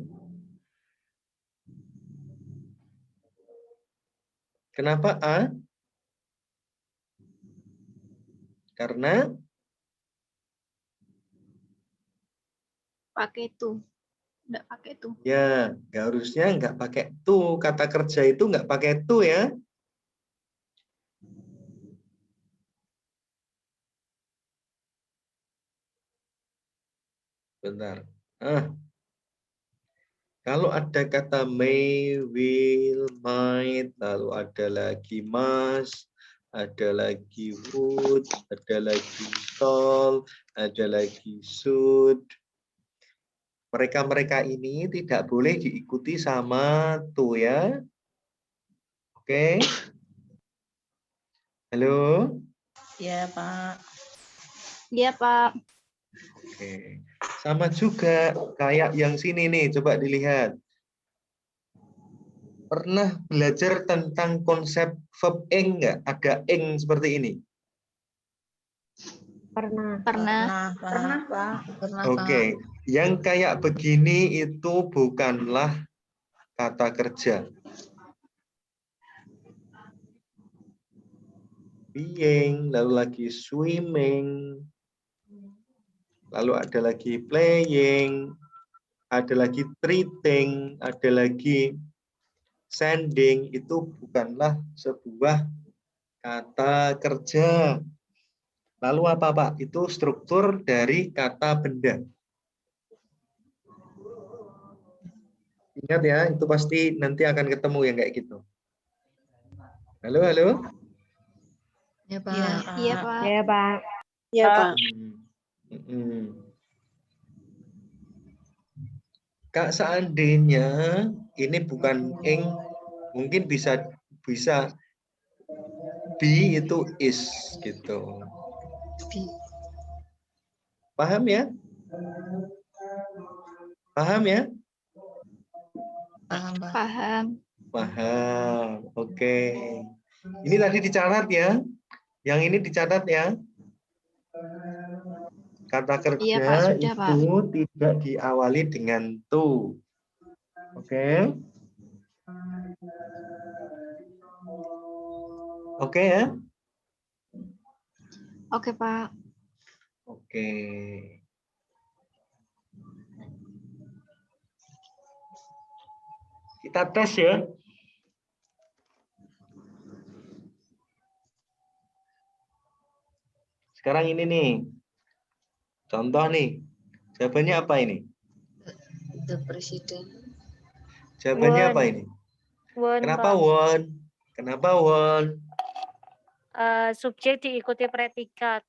Kenapa A? Karena Pakai itu. Enggak pakai itu. ya, harusnya nggak pakai tuh. Kata kerja itu nggak pakai tuh ya. Bentar. Kalau ada kata may, will, might, lalu ada lagi must, ada lagi would, ada lagi shall, ada lagi should. Mereka-mereka ini tidak boleh diikuti sama to ya. Oke. Halo? Ya, Pak. Iya, Pak. Oke. Sama juga kayak yang sini nih, coba dilihat. Pernah belajar tentang konsep verb ing nggak? Ada ing seperti ini. Pernah. Pak. Oke. Yang kayak begini itu bukanlah kata kerja. Being, lalu lagi swimming, lalu ada lagi playing, ada lagi treating, ada lagi sending, itu bukanlah sebuah kata kerja. Lalu apa, Pak? Itu struktur dari kata benda. Ingat ya, itu pasti nanti akan ketemu yang kayak gitu. Halo, halo? Ya, Pak. Iya, Pak. Ya, Pak. Ya, Pak. Kak, seandainya ini bukan ing, mungkin bisa be itu is gitu. Paham ya? Paham ya? Paham, Pak. Paham. Paham. Oke. Ini tadi dicatat ya. Yang ini dicatat ya. Kata kerja Iya, Pak, sudah, Pak. itu tidak diawali dengan to. Oke. Oke ya? Oke, Pak. Oke. Kita tes ya. Sekarang ini nih. Contoh nih. Jawabannya apa ini? The President. Jawabannya Won. apa ini? Won, Kenapa Pak. won? Kenapa won? Subjek diikuti predikat.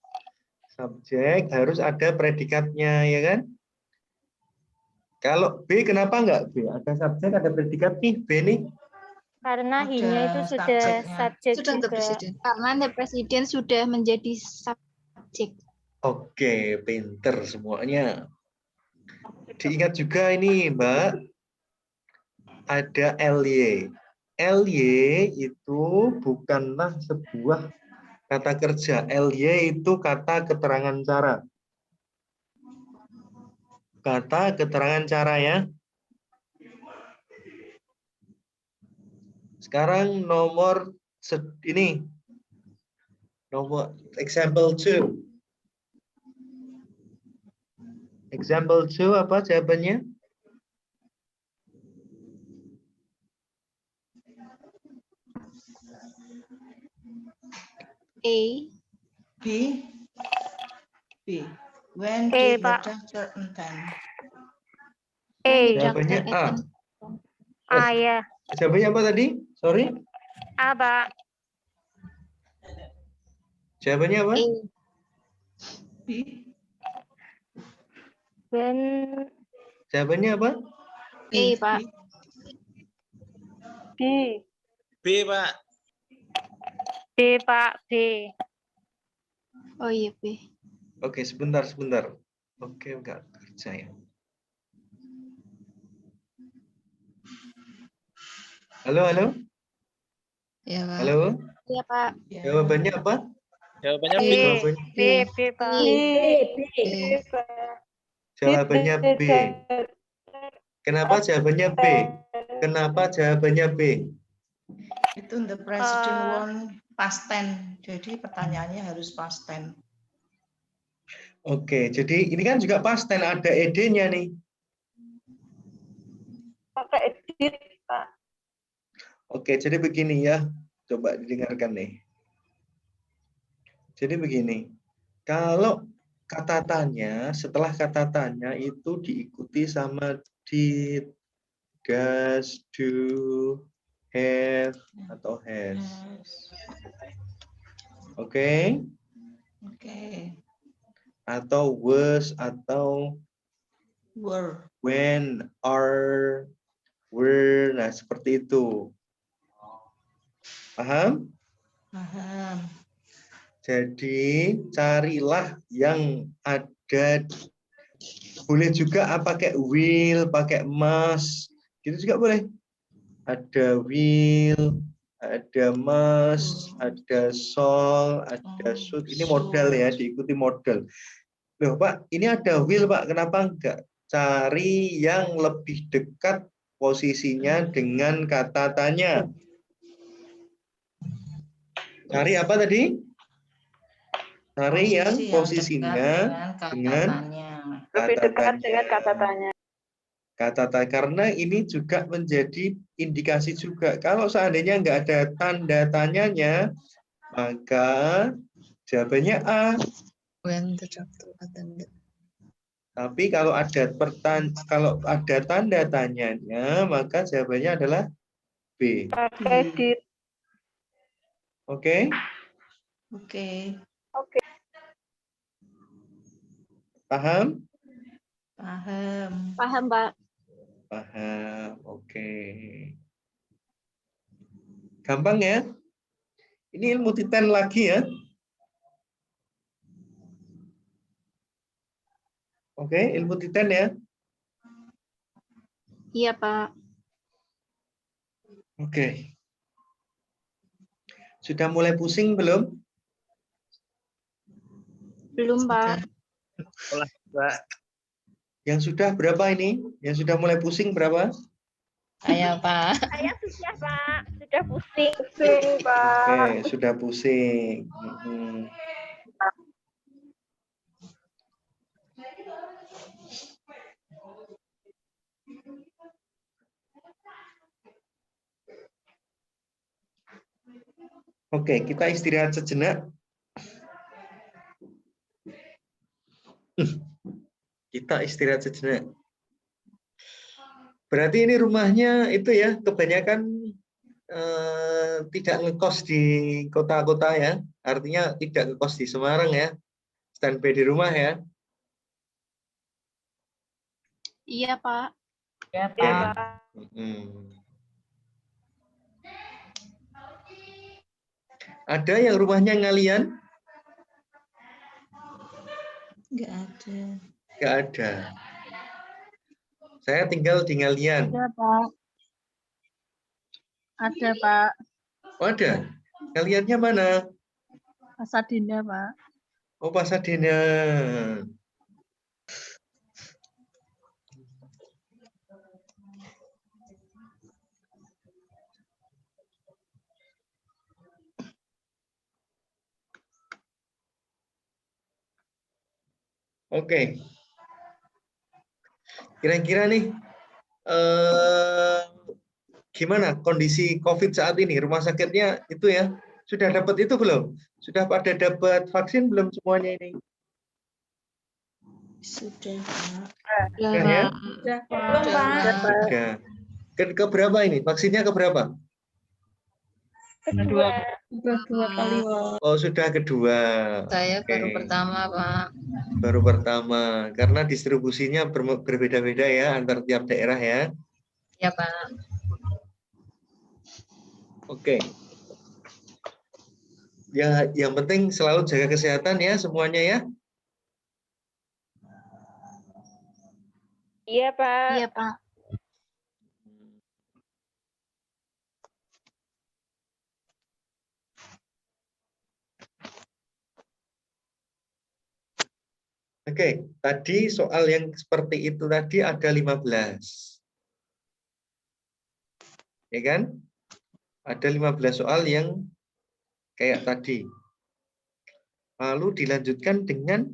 Subjek harus ada predikatnya, ya kan? Kalau B kenapa enggak B? Ada subjek, ada predikat nih, B nih. Karena Ada hinya itu sudah subjeknya. subjek Sudah The juga. President. Karena the presiden sudah menjadi subjek. Oke, pinter semuanya. Diingat juga ini, Mbak. ada ly. Ly itu bukanlah sebuah kata kerja. Ly itu kata keterangan cara. Kata keterangan cara ya. Sekarang nomor ini. Nomor example 2. Example 2 apa jawabannya? A. B. B. When E, did the Pak. doctor attend? E. Jawabannya A. A ya. Jawabannya apa tadi? Sorry. A, Pak. Jawabannya apa? A. B. When Jawabannya apa? A, Pak. B. B, Pak. B, Pak. B. Oh iya, B. Oke, sebentar. Oke, enggak kerja ya. Halo? Ya, Pak. Halo? Iya, Pak. Jawabannya apa? Jawabannya B. B. Jawabannya, B, B, Pak. jawabannya B. Kenapa jawabannya B? Kenapa jawabannya B? Itu the president won past tense. Jadi pertanyaannya harus past tense. Oke, jadi ini kan juga past tense, ada ed-nya nih. Pakai edit, Pak. Oke, jadi begini ya. Coba didengarkan nih. Jadi begini. Kalau kata tanya, setelah kata tanya itu diikuti sama did, does, do, have, atau has. Oke? Oke. Atau was, atau Were. when, are, were. Nah, seperti itu. Paham? Paham. Jadi carilah yang ada. Boleh juga pakai will, pakai must. Gitu juga boleh. Ada will, ada must, ada shall, ada should. Ini modal ya, diikuti modal. Loh Pak, ini ada will Pak, kenapa enggak? Cari yang lebih dekat posisinya dengan kata tanya. Cari apa tadi? Cari yang posisinya dengan kata tanya. Kata tanya, karena ini juga menjadi indikasi juga. Kalau seandainya nggak ada tanda tanyanya, maka jawabannya A. When the doctor attended. Tapi kalau ada tanda tanyanya, maka jawabannya adalah B. Pakai did. Oke? Oke. Paham? Paham. Paham, Pak. Paham. Oke. Gampang ya? Ini ilmu titen lagi ya. Oke, ilmu titen ya. Iya, Pak. Oke. Sudah mulai pusing belum? Belum, Pak. Olah, Pak. Yang sudah berapa ini? Yang sudah mulai pusing berapa? Saya, Pak. Saya sudah, Pak. Sudah pusing, Pak. Oke, sudah pusing. Oke, kita istirahat sejenak. Kita istirahat sejenak. Berarti ini rumahnya itu ya, kebanyakan tidak ngekos di kota-kota ya. Artinya tidak ngekos di Semarang ya. Standby di rumah ya. Iya, Pak. Ya, Pak. Ada yang rumahnya ngalian? Enggak ada. Enggak ada. Saya tinggal di ngalian. Iya, Pak. Ada, Pak. Oh, ada. Kaliannya mana? Pasadena, Pak. Oh, Pasadena. Oke. Kira-kira nih, gimana kondisi COVID saat ini? Rumah sakitnya itu ya, sudah dapat itu belum? Sudah pada dapat vaksin belum semuanya ini? Sudah, Pak. Sudah ya? Sudah, Belum, Pak. Sudah. Ke berapa ini? Vaksinnya ke berapa? Kedua. Dua kali, Pak. Oh, sudah kedua. Saya Oke. baru pertama, Pak. Baru pertama. Karena distribusinya berbeda-beda ya antar tiap daerah ya. Ya, Pak. Oke. Ya, yang penting selalu jaga kesehatan ya semuanya ya. Iya, Pak. Iya, Pak. Oke, tadi soal yang seperti itu tadi ada 15. Ya kan? Ada 15 soal yang kayak tadi. Lalu dilanjutkan dengan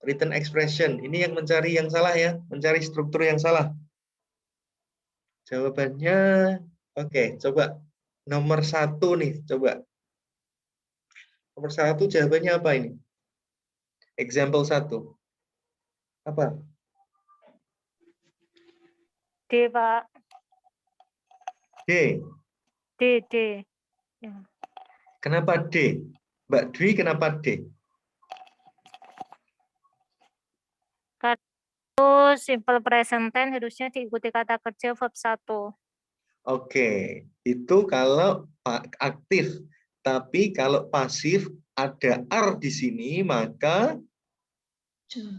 written expression. Ini yang mencari yang salah ya, mencari struktur yang salah. Jawabannya, oke, coba nomor 1 nih, coba. Nomor 1 jawabannya apa ini? Example 1. Apa? D, Pak. D. D. Ya. Kenapa D? Mbak Dwi, kenapa D? Itu simple present tense harusnya diikuti kata kerja verb 1. Oke, itu kalau aktif. Tapi kalau pasif ada R di sini, maka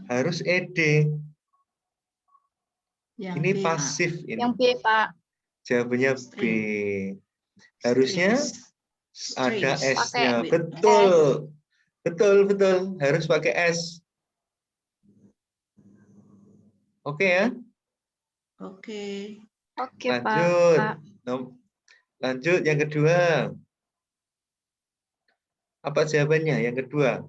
harus ED. Ini B, pasif Pak. ini. Yang B, Pak. Jawabannya B. Harusnya ada S-nya. Pakai Betul. Betul. Harus pakai S. Oke ya? Oke. Oke, Lanjut. Pak. Lanjut yang kedua. Apa jawabannya yang kedua?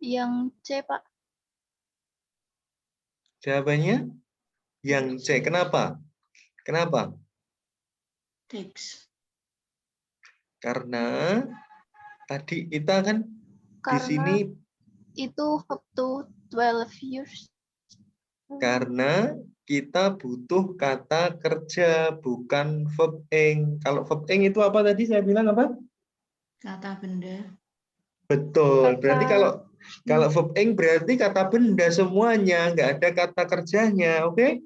Yang C, Pak. Jawabannya yang C. Kenapa? Kenapa? Takes. Karena tadi kita kan di sini Itu up to 12 years. karena kita butuh kata kerja, bukan verb ing. Kalau verb ing itu apa tadi saya bilang apa? Kata benda. Betul. Berarti kalau verb ing berarti kata benda semuanya, nggak ada kata kerjanya, oke?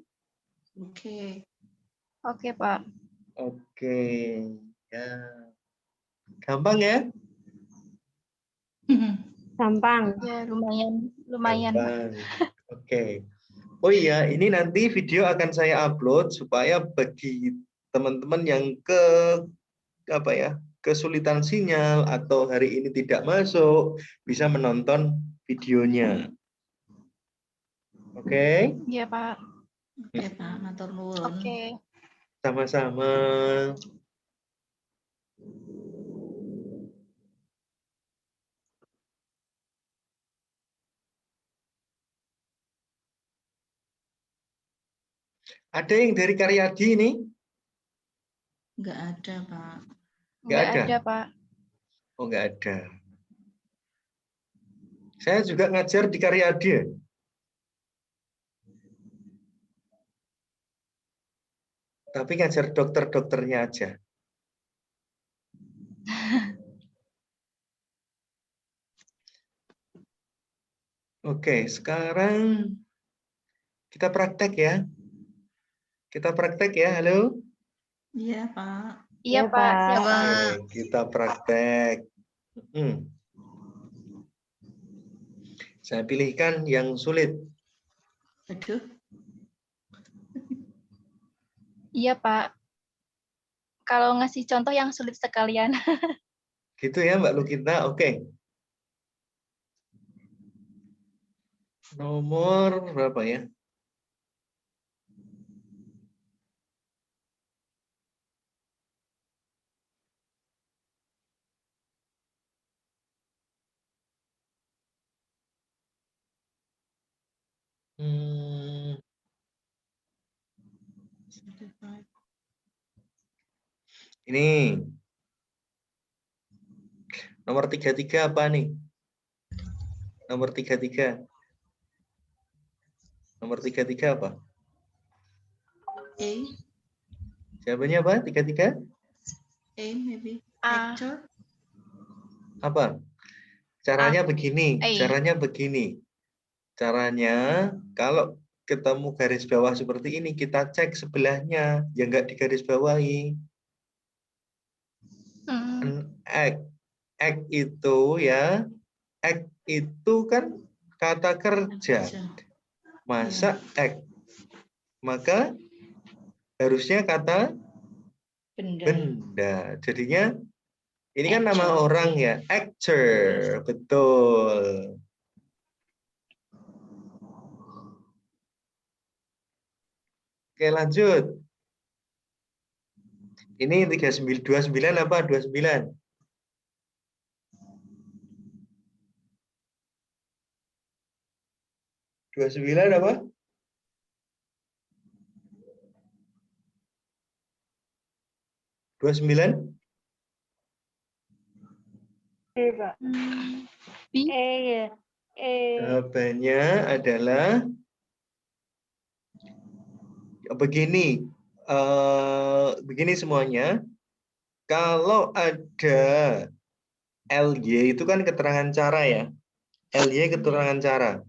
Oke. Oke, Pak. Oke. Ya. Gampang ya? Gampang. Ya, lumayan. Gampang. Oke. Oh iya, ini nanti video akan saya upload supaya bagi teman-teman yang kesulitan sinyal atau hari ini tidak masuk bisa menonton videonya. Oke? Iya, Pak. Oke, Pak. Matur nuwun. Oke. Sama-sama. Ada yang dari Karyadi ini? Enggak ada, Pak. Nggak ada, Pak. Oh, nggak ada. Saya juga ngajar di Karyadi ya? Tapi ngajar dokter-dokternya aja. Oke, sekarang kita praktek ya. Kita praktek ya, halo? Iya, Pak. Iya, Pak. Siap, Pak. Oke, kita praktek. Saya pilihkan yang sulit. Aduh. Iya, Pak. Kalau ngasih contoh yang sulit sekalian. Gitu ya, Mbak Lukita. Oke. Nomor berapa ya? Ini. Nomor 33 apa nih? Nomor 33. Nomor 33 apa? A. Jawabannya apa? 33? A maybe. A. Actor. Apa? Caranya A. begini. A. Caranya begini. Caranya kalau ketemu garis bawah seperti ini, kita cek sebelahnya. Ya nggak digarisbawahi. An act. Act itu ya. Act itu kan kata kerja. Masa act. Maka harusnya kata benda. Jadinya ini kan nama orang ya, actor. Betul. Oke, lanjut. Ini 29 apa 29? 29 apa? $29? Pak. Ya. Jawabannya adalah begini. Begini semuanya. Kalau ada LY itu kan keterangan cara ya. LY keterangan cara.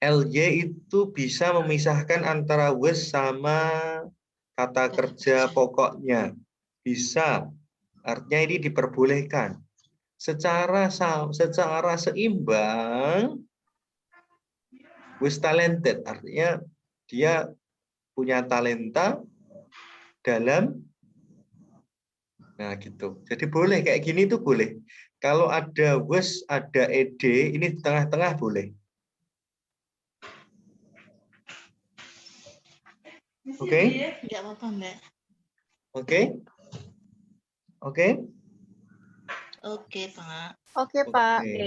LY itu bisa memisahkan antara was sama kata kerja pokoknya. Bisa. Artinya ini diperbolehkan. Secara seimbang, was talented. Artinya dia punya talenta dalam, nah gitu. Jadi boleh kayak gini tuh boleh. Kalau ada was, ada ed, ini di tengah-tengah boleh. Oke? Enggak apa-apa, Mbak. Oke? Oke? Oke, Pak. Oke, Pak. Oke.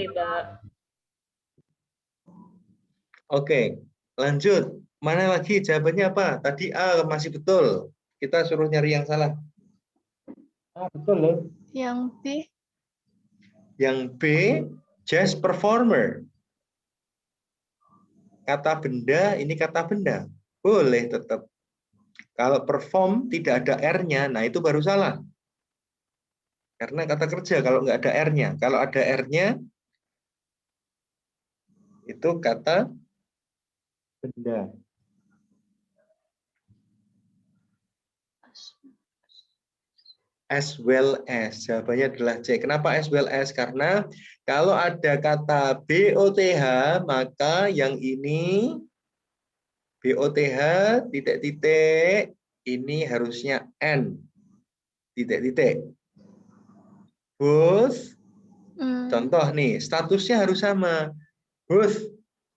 Oke, lanjut. Mana lagi jawabannya apa? Tadi A masih betul. Kita suruh nyari yang salah. Ah, betul loh. Yang B. Yang B, jazz performer. Kata benda, ini kata benda. Boleh tetap. Kalau perform tidak ada R-nya, nah itu baru salah. Karena kata kerja kalau nggak ada R-nya. Kalau ada R-nya, itu kata benda. As well as. Jawabannya adalah C. Kenapa as well as? Karena kalau ada kata BOTH, maka yang ini BOTH titik-titik, ini harusnya N titik-titik. Both, contoh nih, statusnya harus sama. Both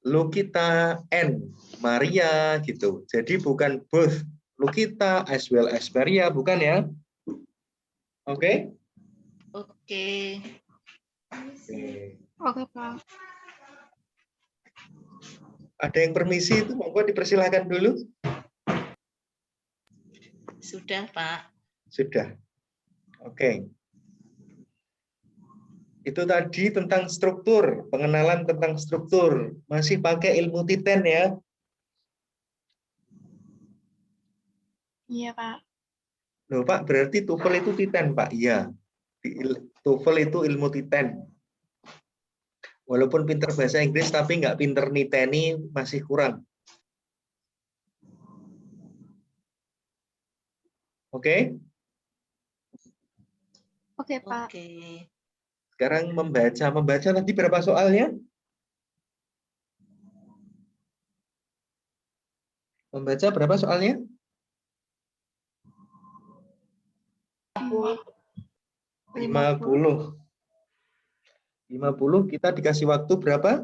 Lukita and Maria gitu. Jadi bukan both Lukita as well as Maria, bukan ya? Oke? Oke. Oke, Pak. Ada yang permisi itu, monggo dipersilahkan dulu. Sudah, Pak. Sudah. Oke. Itu tadi tentang struktur, pengenalan tentang struktur. Masih pakai ilmu titen ya? Iya, Pak. Loh, Pak, berarti TOEFL itu titen, Pak? Iya. TOEFL itu ilmu titen. Walaupun pinter bahasa Inggris, tapi nggak pinter niteni, masih kurang. Oke? Oke, Pak. Oke. Sekarang membaca. Membaca tadi berapa soalnya? Membaca berapa soalnya? 50. 50 kita dikasih waktu berapa?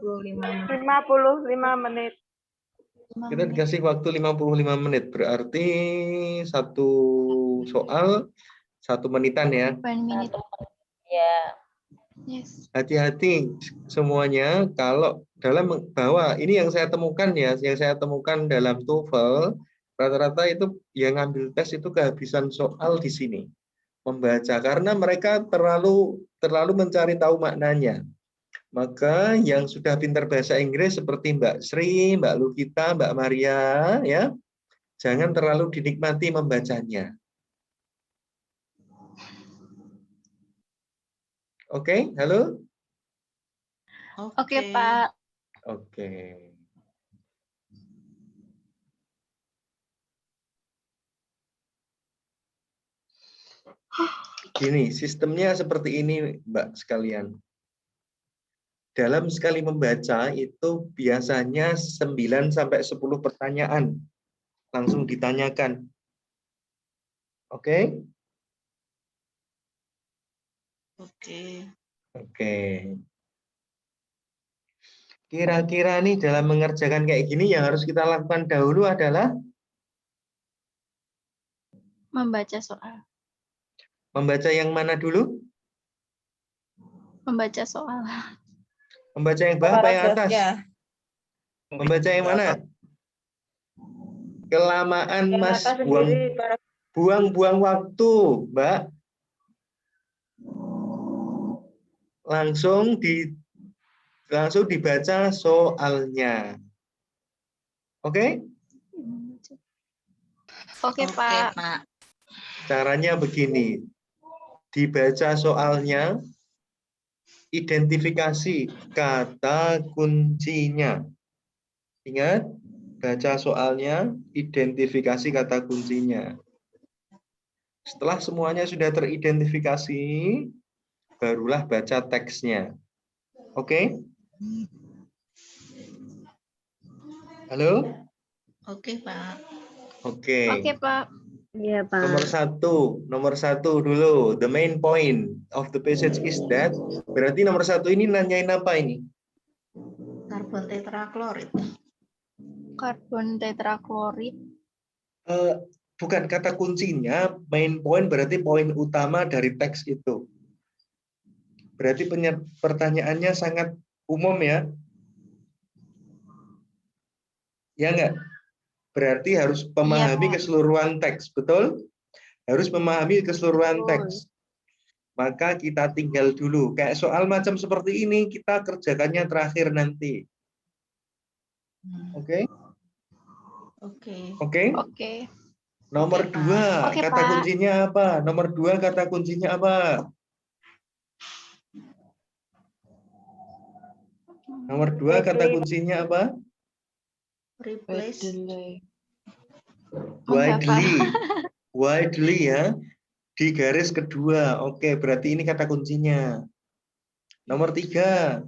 55 menit. Kita dikasih waktu 55 menit. Berarti satu soal 1 menitan ya. 1 minute. Ya. Yes. Hati-hati semuanya kalau dalam bahwa ini yang saya temukan ya, yang saya temukan dalam TOEFL rata-rata itu yang ngambil tes itu kehabisan soal di sini membaca karena mereka terlalu mencari tahu maknanya. Maka yang sudah pintar bahasa Inggris seperti Mbak Sri, Mbak Lukita, Mbak Maria ya, jangan terlalu dinikmati membacanya. Oke, halo? Oke, Pak. Oke. Gini, sistemnya seperti ini, Mbak sekalian. Dalam sekali membaca itu biasanya 9 sampai 10 pertanyaan langsung ditanyakan. Oke? Oke. Oke. Kira-kira nih dalam mengerjakan kayak gini yang harus kita lakukan dahulu adalah Membaca soal. membaca yang mana dulu? Membaca soal. Membaca yang bawah apa yang atas? Membaca yang mana? Kelamaan Mas, buang-buang waktu, Mbak. Langsung dibaca soalnya. Oke? Oke, Pak. Caranya begini. Dibaca soalnya, identifikasi kata kuncinya. Ingat, baca soalnya, identifikasi kata kuncinya. Setelah semuanya sudah teridentifikasi, barulah baca teksnya. Oke? Halo? Oke, Pak. Oke. Oke, Pak. Iya, Pak. Nomor satu dulu. The main point of the passage is that. Berarti nomor 1 ini nanyain apa ini? Karbon tetraklorid. Karbon tetraklorid. Bukan kata kuncinya. Main point berarti poin utama dari teks itu. Berarti pertanyaannya sangat umum ya. Ya enggak? Berarti harus memahami keseluruhan teks, betul? Harus memahami keseluruhan teks. Maka kita tinggal dulu. Kayak soal macam seperti ini, kita kerjakannya terakhir nanti. Oke? Oke? Nomor 2, kata kuncinya apa? Nomor 2, kata kuncinya apa? Nomor 2, kata kuncinya apa? Replace. Widely ya. Di garis kedua. Oke, berarti ini kata kuncinya. Nomor 3.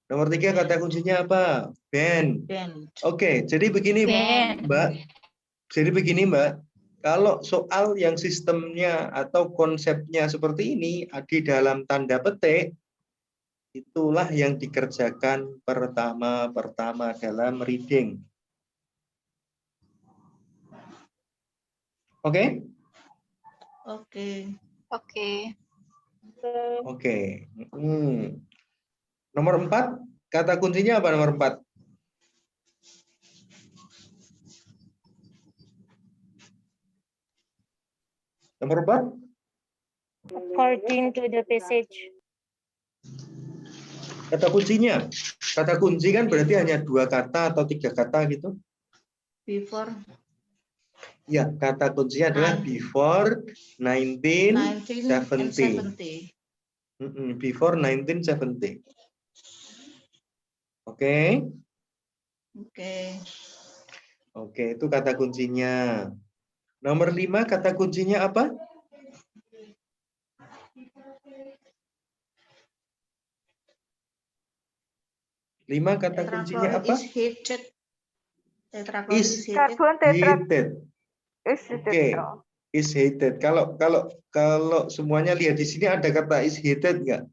Nomor 3 kata kuncinya apa? Band. Oke, jadi begini Mbak. Jadi begini Mbak. Kalau soal yang sistemnya atau konsepnya seperti ini di dalam tanda petik, itulah yang dikerjakan pertama dalam reading. Oke? Oke. Nomor 4, kata kuncinya apa nomor 4? Nomor 4? According to the passage. Kata kuncinya. Kata kunci kan berarti hanya 2 kata atau 3 kata gitu. Before. Ya, kata kuncinya adalah before 1970. Before 1970. Oke? Oke, itu kata kuncinya. Nomor 5, kata kuncinya apa? Kata kuncinya apa? Is Tetrachloride. Karbon tetra hated. Oke. Is hated. Kalau semuanya lihat di sini ada kata is hated nggak?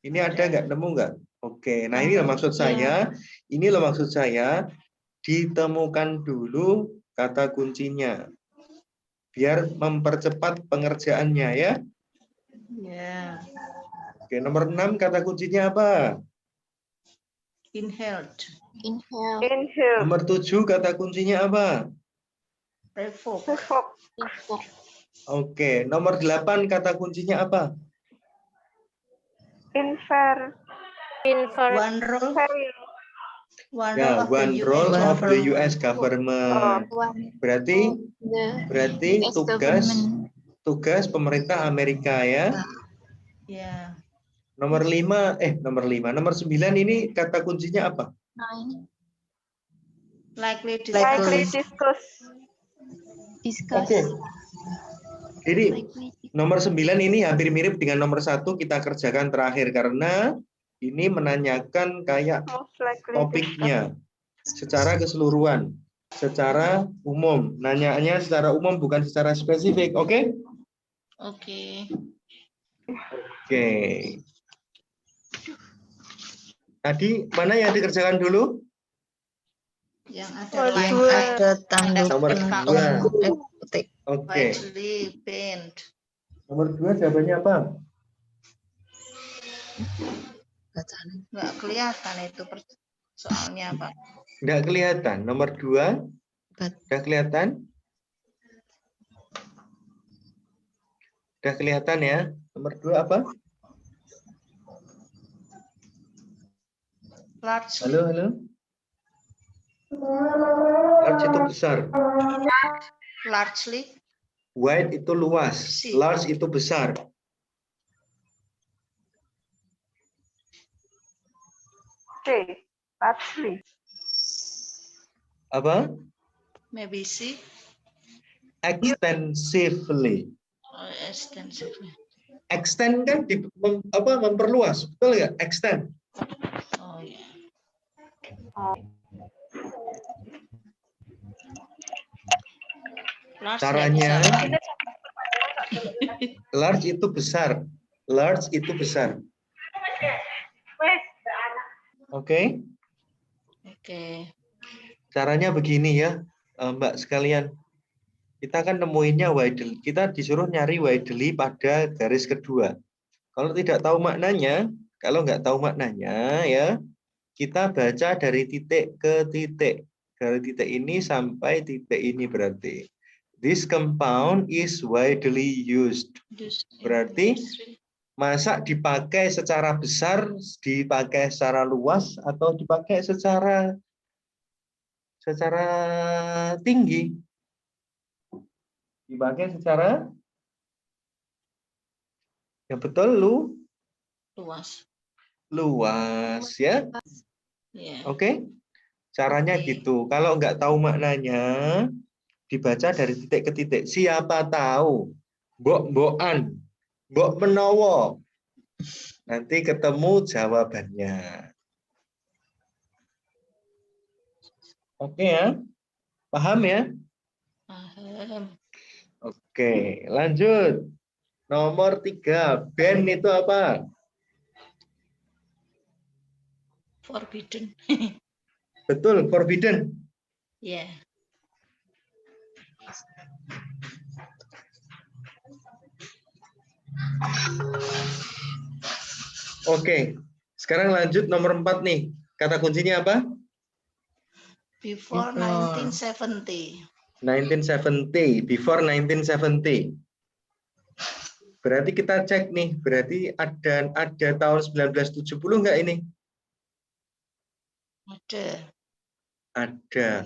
Ini ada nggak? Nemu nggak? Oke. Nah, ini maksud saya. Ini loh maksud saya. Ditemukan dulu kata kuncinya. Biar mempercepat pengerjaannya ya. Ya. Oke, nomor 6 kata kuncinya apa? Inhaled. Inhale. Nomor 7 kata kuncinya apa? Revoke. Oke, nomor 8 kata kuncinya apa? Infer. One role. Ya, one role of the US government. Berarti tugas pemerintah Amerika ya. Ya. Nomor 9 ini kata kuncinya apa? Likely Discuss. Oke. Jadi nomor 9 ini hampir mirip dengan nomor 1 kita kerjakan terakhir karena ini menanyakan kayak topiknya secara keseluruhan, secara umum. Nanyanya secara umum bukan secara spesifik, oke? Oke. Oke. Tadi mana yang dikerjakan dulu? Yang ada tanda Nomor 2. Oke. paint. Nomor 2 jawabannya apa? Nggak kelihatan itu soalnya Pak. Nggak kelihatan. Nomor 2. Udah kelihatan? Udah kelihatan ya? Nomor 2 apa? Large. Halo. Large itu besar. Largely. Wide itu luas. Large itu besar. Largely. Apa? Maybe C. Extensively. Extensively. Extend kan memperluas, betul nggak? Extend. Oh ya. Caranya, large itu besar. Large itu besar. Oke? Oke. Caranya begini ya, Mbak sekalian. Kita kan nemuinnya widely. Kita disuruh nyari widely pada garis kedua. Kalau tidak tahu maknanya, ya, kita baca dari titik ke titik. Dari titik ini sampai titik ini berarti. This compound is widely used. Berarti masa dipakai secara besar, dipakai secara luas, atau dipakai secara tinggi? Dipakai secara yang betul luas ya. Yeah. Oke. Caranya gitu. Kalau nggak tahu maknanya, dibaca dari titik ke titik. Siapa tahu, mbok-mbokan, mbok menowo. Nanti ketemu jawabannya. Oke ya? Paham ya? Paham. Oke, lanjut. Nomor 3, ban itu apa? Forbidden. Betul, forbidden. Ya. Yeah. Oke, sekarang lanjut nomor 4 nih. Kata kuncinya apa? Before 1970. 1970, before 1970. Berarti kita cek nih, berarti ada tahun 1970 nggak ini? Ada.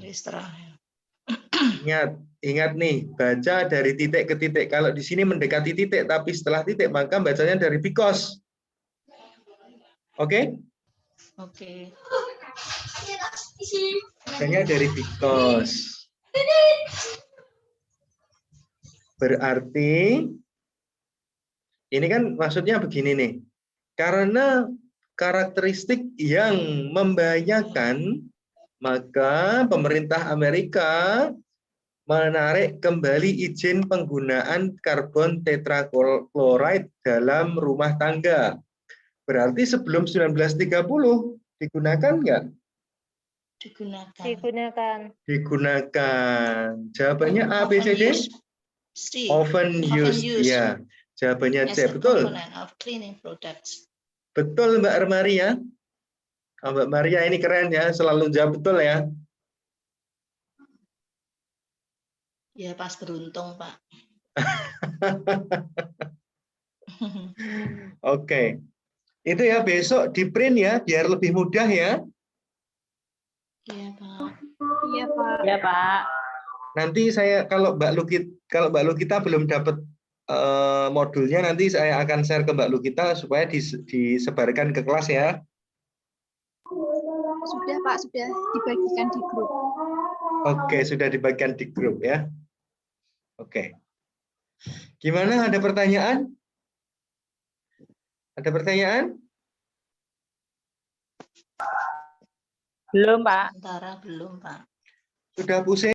Ingat nih, baca dari titik ke titik. Kalau di sini mendekati titik, tapi setelah titik, maka bacanya dari because. Oke? Oke. Bacanya dari because. Berarti, ini kan maksudnya begini nih. Karena karakteristik yang membahayakan maka pemerintah Amerika menarik kembali izin penggunaan karbon tetrakloride dalam rumah tangga. Berarti sebelum 1930 digunakan nggak? Digunakan. Digunakan. Digunakan. Jawabannya A, B, C, D? C. Often used. Ya, jawabannya As C. a Betul. component of cleaning products. Betul Mbak Maria. Oh, Mbak Maria ini keren ya, selalu jawab betul ya. Ya pas beruntung, Pak. Oke. Itu ya besok di print ya, biar lebih mudah ya. Iya, Pak. Iya, Pak. Ya, Pak. Nanti saya kalau Mbak Lukita belum dapat modulnya, nanti saya akan share ke Mbak Lukita supaya disebarkan ke kelas ya. Sudah, Pak, sudah dibagikan di grup. Oke, sudah dibagikan di grup ya. Oke. Gimana, ada pertanyaan? Ada pertanyaan? Belum, Pak. Sementara belum, Pak. Sudah pusing?